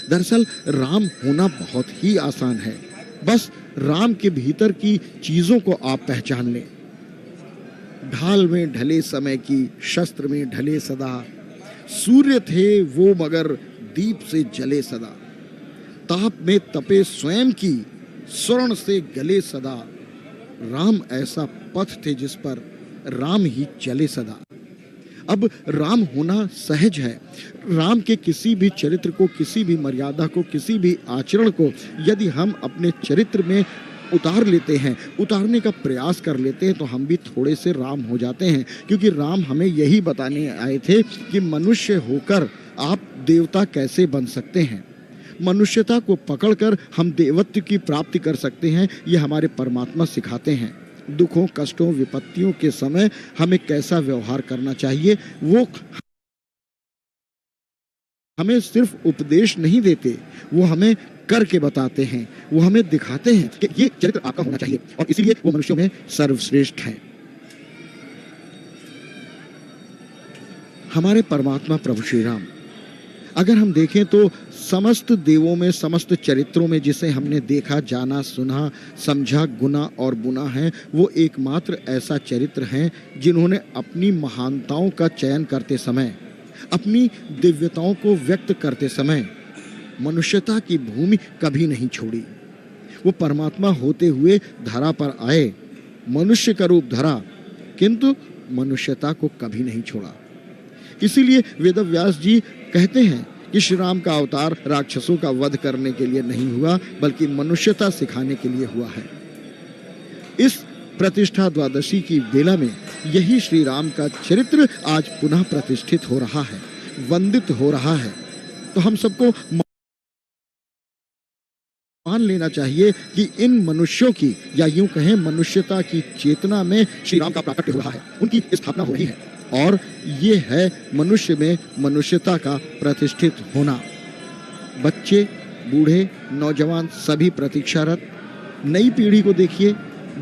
दरअसल राम होना बहुत ही आसान है, बस राम के भीतर की चीजों को आप पहचान लें। ढाल में ढले समय की, शस्त्र में ढले सदा, सूर्य थे वो मगर दीप से जले सदा, ताप में तपे स्वयं की, स्वर्ण से गले सदा, राम ऐसा पथ थे जिस पर राम ही चले सदा। अब राम होना सहज है। राम के किसी भी चरित्र को, किसी भी मर्यादा को, किसी भी आचरण को यदि हम अपने चरित्र में उतार लेते हैं, उतारने का प्रयास कर लेते हैं, तो हम भी थोड़े से राम हो जाते हैं। क्योंकि राम हमें यही बताने आए थे कि मनुष्य होकर आप देवता कैसे बन सकते हैं। मनुष्यता को पकड़कर हम देवत्व की प्राप्ति कर सकते हैं, ये हमारे परमात्मा सिखाते हैं। दुखों, कष्टों, विपत्तियों के समय हमें कैसा व्यवहार करना चाहिए, वो हमें सिर्फ उपदेश नहीं देते, वो हमें करके बताते हैं, वो हमें दिखाते हैं कि ये चरित्र आपका होना चाहिए, और इसीलिए वो मनुष्यों में सर्वश्रेष्ठ हैं। हमारे परमात्मा प्रभु श्री राम, अगर हम देखें तो समस्त देवों में, समस्त चरित्रों में जिसे हमने देखा, जाना, सुना, समझा, गुना और बुना है, वो एकमात्र ऐसा चरित्र है जिन्होंने अपनी महानताओं का चयन करते समय, अपनी दिव्यताओं को व्यक्त करते समय मनुष्यता की भूमि कभी नहीं छोड़ी। वो परमात्मा होते हुए धरा पर आए, मनुष्य का रूप धरा, किंतु मनुष्यता को कभी नहीं छोड़ा। इसीलिए वेदव्यास जी कहते हैं कि श्री राम का अवतार राक्षसों का वध करने के लिए नहीं हुआ, बल्कि मनुष्यता सिखाने के लिए हुआ है। इस प्रतिष्ठा द्वादशी की बेला में यही श्री राम का चरित्र आज पुनः प्रतिष्ठित हो रहा है, वंदित हो रहा है। तो हम सबको मान लेना चाहिए कि इन मनुष्यों की, या यूं कहें मनुष्यता की चेतना में श्री राम का प्राकट्य हो रहा है, उनकी स्थापना हो रही है, और ये है मनुष्य में मनुष्यता का प्रतिष्ठित होना। बच्चे, बूढ़े, नौजवान सभी प्रतीक्षारत। नई पीढ़ी को देखिए,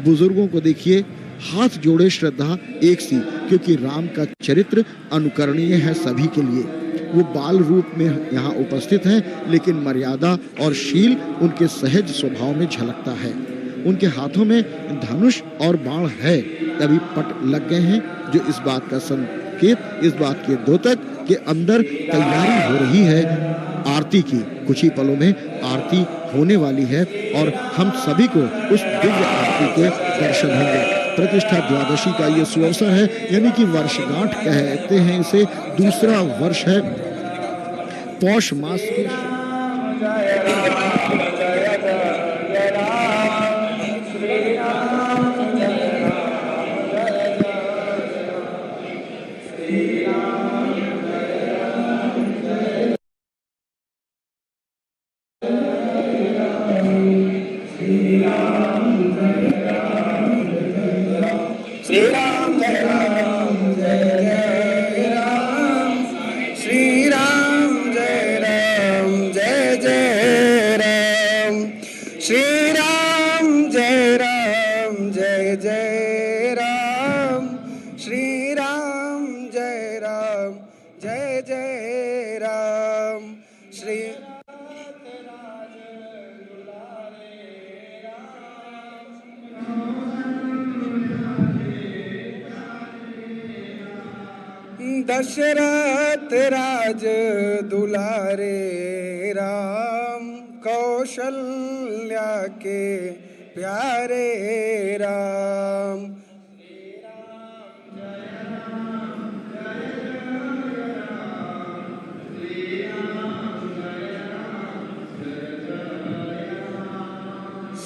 बुजुर्गों को देखिए, हाथ जोड़े श्रद्धा एक सी, क्योंकि राम का चरित्र अनुकरणीय है सभी के लिए। वो बाल रूप में यहाँ उपस्थित हैं, लेकिन मर्यादा और शील उनके सहज स्वभाव में झलकता है। उनके हाथों में धनुष और बाण है, तभी पट लग गए हैं, जो इस बात का संकेत, इस बात के द्योतक के अंदर तैयारी हो रही है आरती की। कुछ ही पलों में आरती होने वाली है और हम सभी को उस दिव्य आरती के दर्शन होंगे। प्रतिष्ठा द्वादशी का ये सुअवसर है, यानी कि वर्षगांठ कहते हैं इसे। दूसरा वर्ष है पौष मास के राम श्री राम जय राम जय जय राम श्री दशरथ राज दुलारे राम कौशल्या के प्यारे राम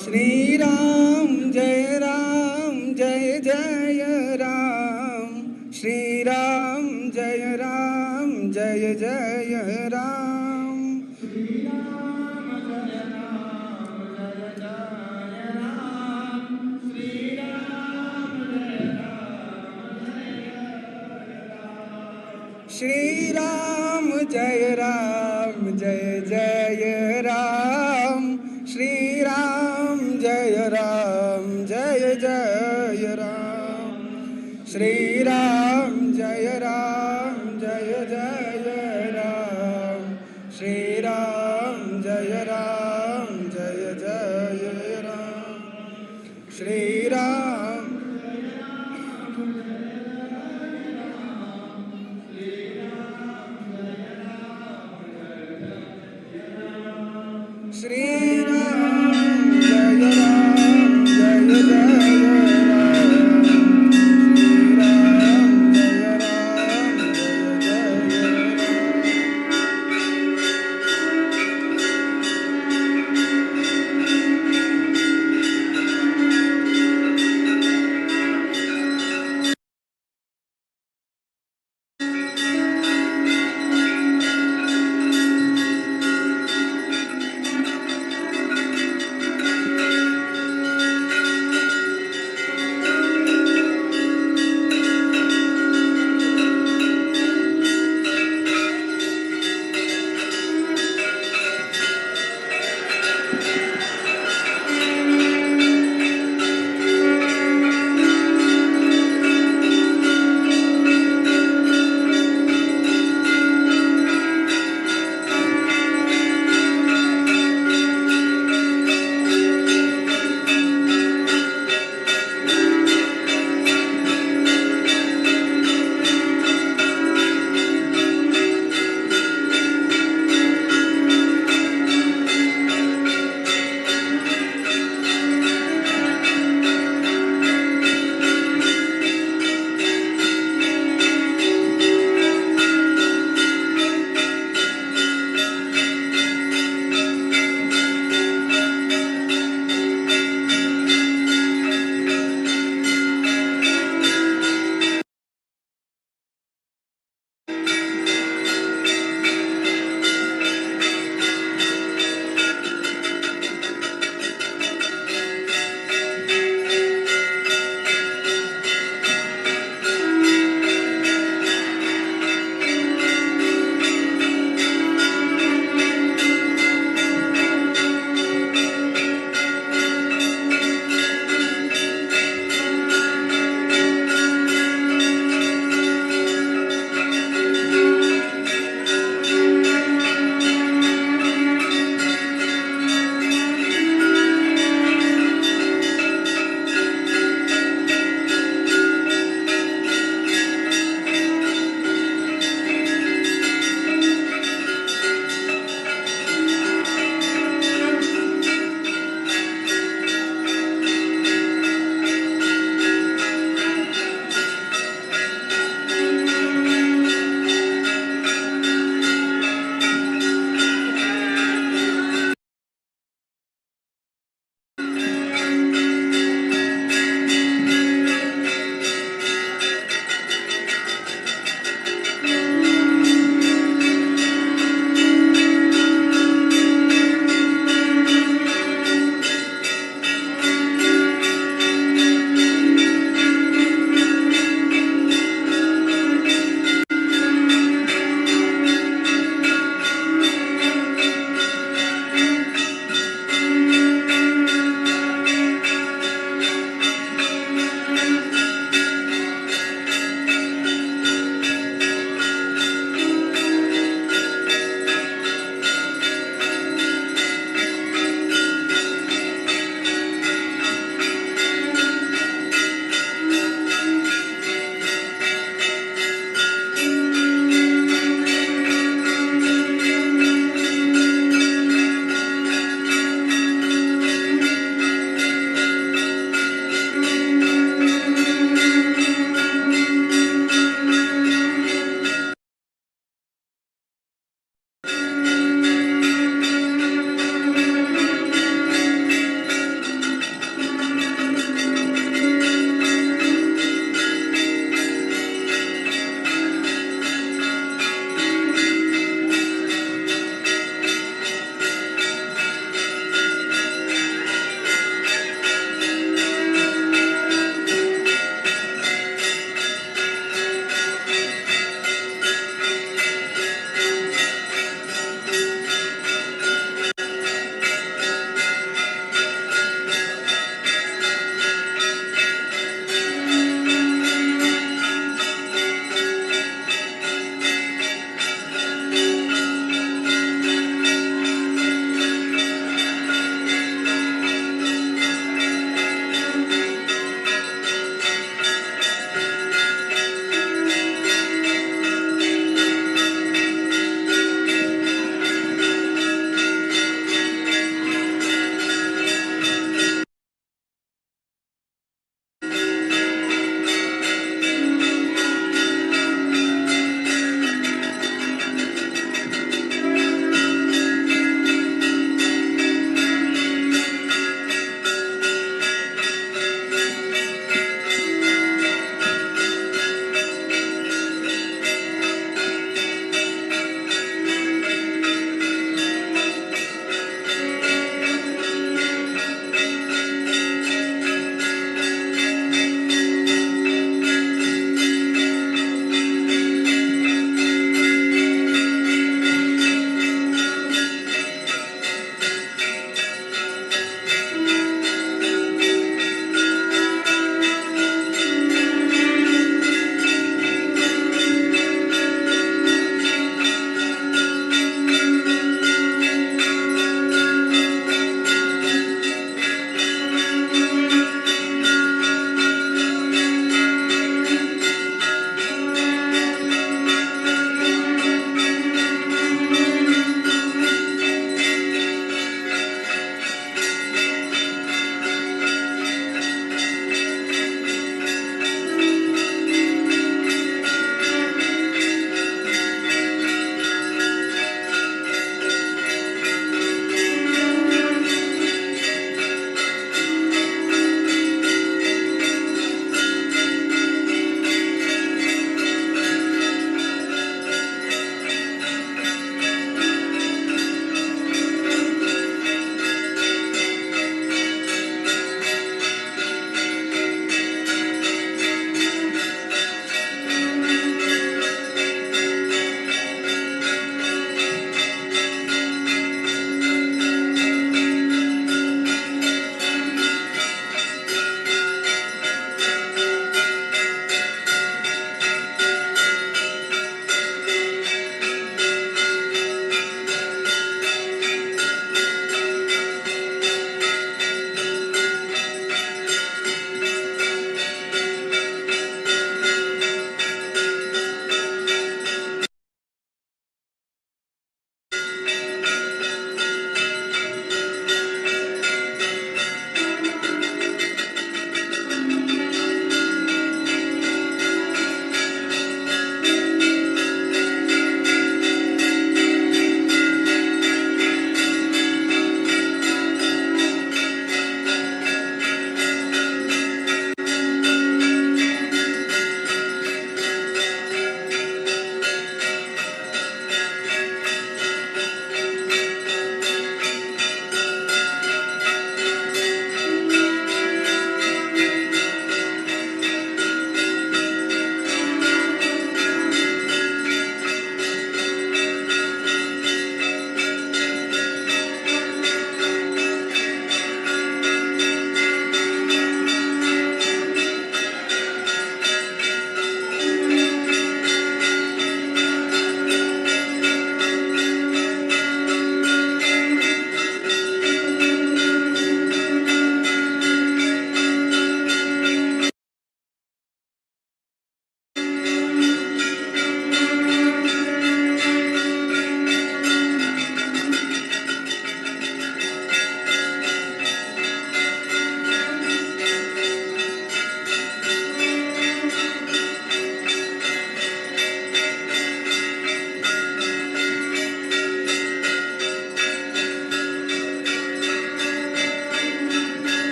श्री राम जय जय राम श्री राम जय जय राम श्री राम जय जय राम श्री राम जय जय राम श्री राम जय जय राम श्री राम जय जय राम श्री राम श्री राम जय जय राम श्री राम जय जय राम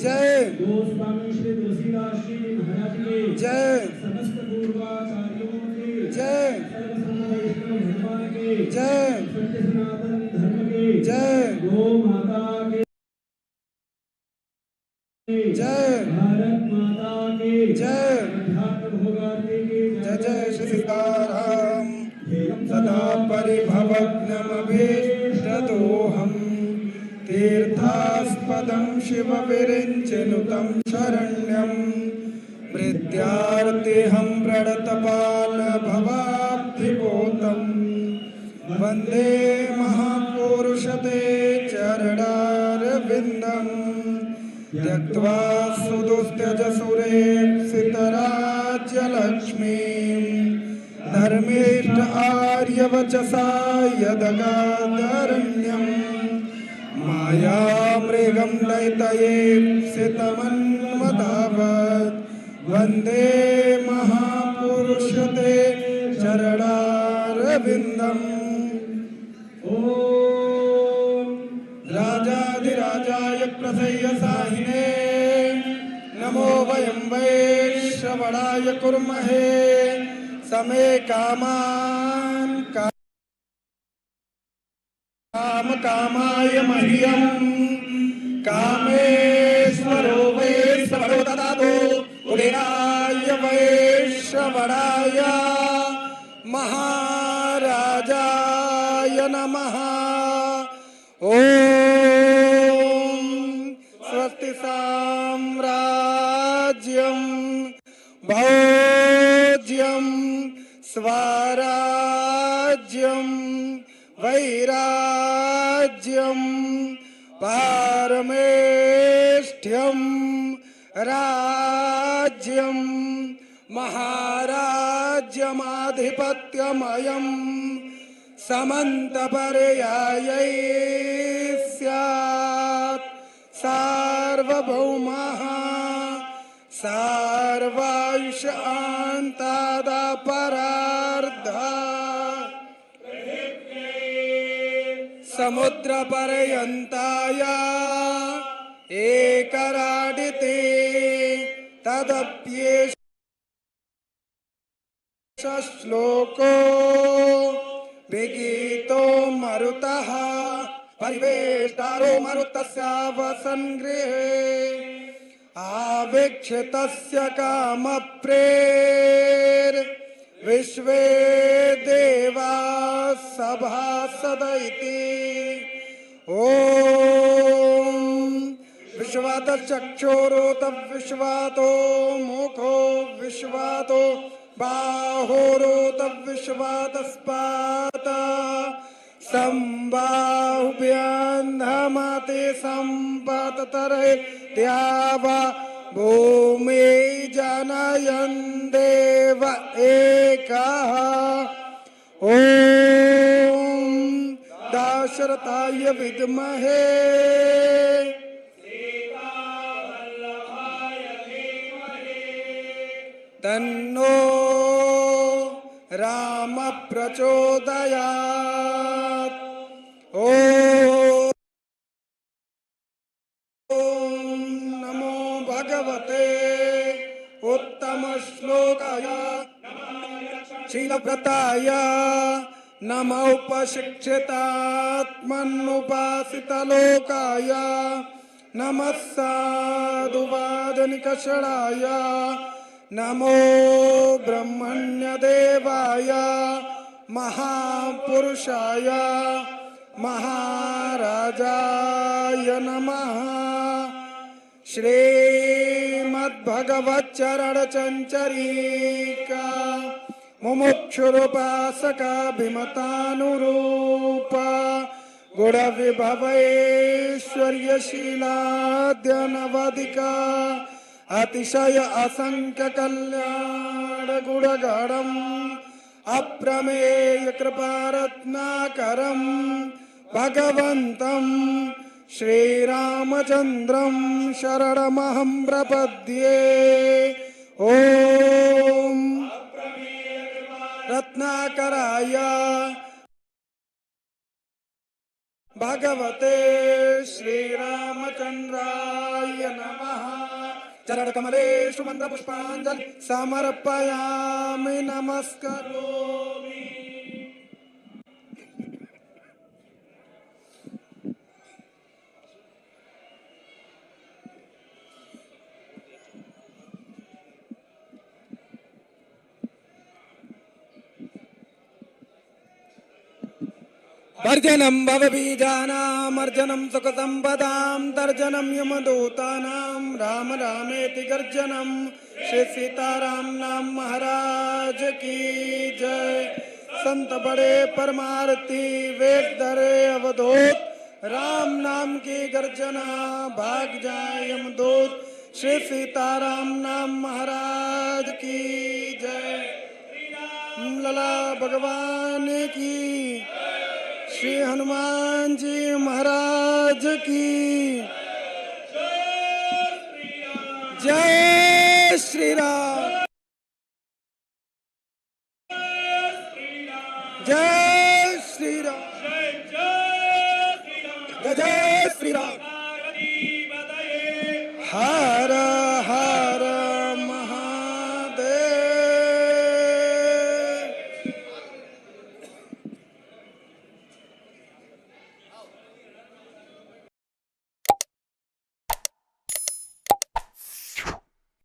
जय गोस्वामी श्री तुलसीदास जी महाराज के जय समस्त पूर्वाचार्यों के जय सर्वसंग वैष्णव भगवान के जय सत्य सनातन धर्म के जय गौ माता के जय भारत माता के जय अध्यात्म भोगार्थे के जय जय श्री सीताराम सदा परिभवग्नमभीष्टदोहम् तीर्थास्पदं शिवविरिञ्चनुतं शरण्यं मृत्यार्तिहं प्रणतपालभवाब्धिपोतं वन्दे महापुरुषते चरणारविन्दम् त्यक्त्वा सुदुस्त्यजसुरेप्सितराज्यलक्ष्मीं धर्मेष्ठ आर्यवचसा यदगाधरण्यं मायामृगं दैतयेप्सितमन्मदावत् वन्दे महापुरुषते चरणारविन्दम् राजाधिराजाय प्रसय्यसाहिने नमो वयं वै श्रवणाय कुर्महे समे कामान् कामकामाय मह्यं कामेश्वरो वै श्रवणो ददातु उदयाय वै श्रवणाय महाराजाय नमः। ओम स्वस्ति साम्राज्यं भोज्यं स्वराज्यं वैराज्यं पारमेष्ठ्यं राज्यं महाराज्यमाधिपत्यमयं समन्तपर्यायै स्यात् सार्वभौमः सार्वायुषान्तादापरार्धः समुद्रपर्यन्ताय एकराडिते तदप्येष श्लोको विगीतो मरुतः परिवेष्टारो मरुतस्यावसङ्गृहे आवीक्षितस्य कामप्रेर विश्वे देवा सभासद इति। ओम विश्वातो चक्षुरोत विश्वातो मुखो विश्वातो बाहोरोत विश्वातस्पात संबाहुभ्यान्धमते संपाततरे द्यावा भूमि जनयन् देव एकः। ओम दाशरथाय विद्महे तन्नो राम प्रचोदयात्। ओम नमो भगवते उत्तम श्लोकाय शीलव्रताय नमो उपशिक्षितात्मनुपासितलोकाय नमः साधुवादनिकषणाय नमो ब्रह्मण्यदेवाय महापुरुषाय महाराजाय नमः। श्रीमद्भगवच्चरणचञ्चरीका मुमुक्षुरुपासकाभिमतानुरूपा गुणविभवैश्वर्यशीलाद्यनवधिका अतिशय असंख्य कल्याण गुणगणम् अप्रमेय कृपारत्नाकरम् भगवन्तं श्रीरामचन्द्रं शरणमहं प्रपद्ये। ओम रत्नाकराय भगवते श्रीरामचन्द्राय नमः। चरणकमलेषु मन्त्रपुष्पाञ्जलि समर्पयामि नमस्करोमि। वर्जनं भवबीजानामर्जनं सुखसम्पदां तर्जनं यमदूतानां राम रामेति गर्जनं श्री सीताराम नाम महाराज की जय। संत बड़े परमारती वेद धरे अवधूत राम नाम की गर्जना भाग जाए यमदूत श्री सीताराम नाम महाराज की जय। लला भगवान की श्री हनुमान जी महाराज की जय श्री राम जय श्री राम जय श्री राम।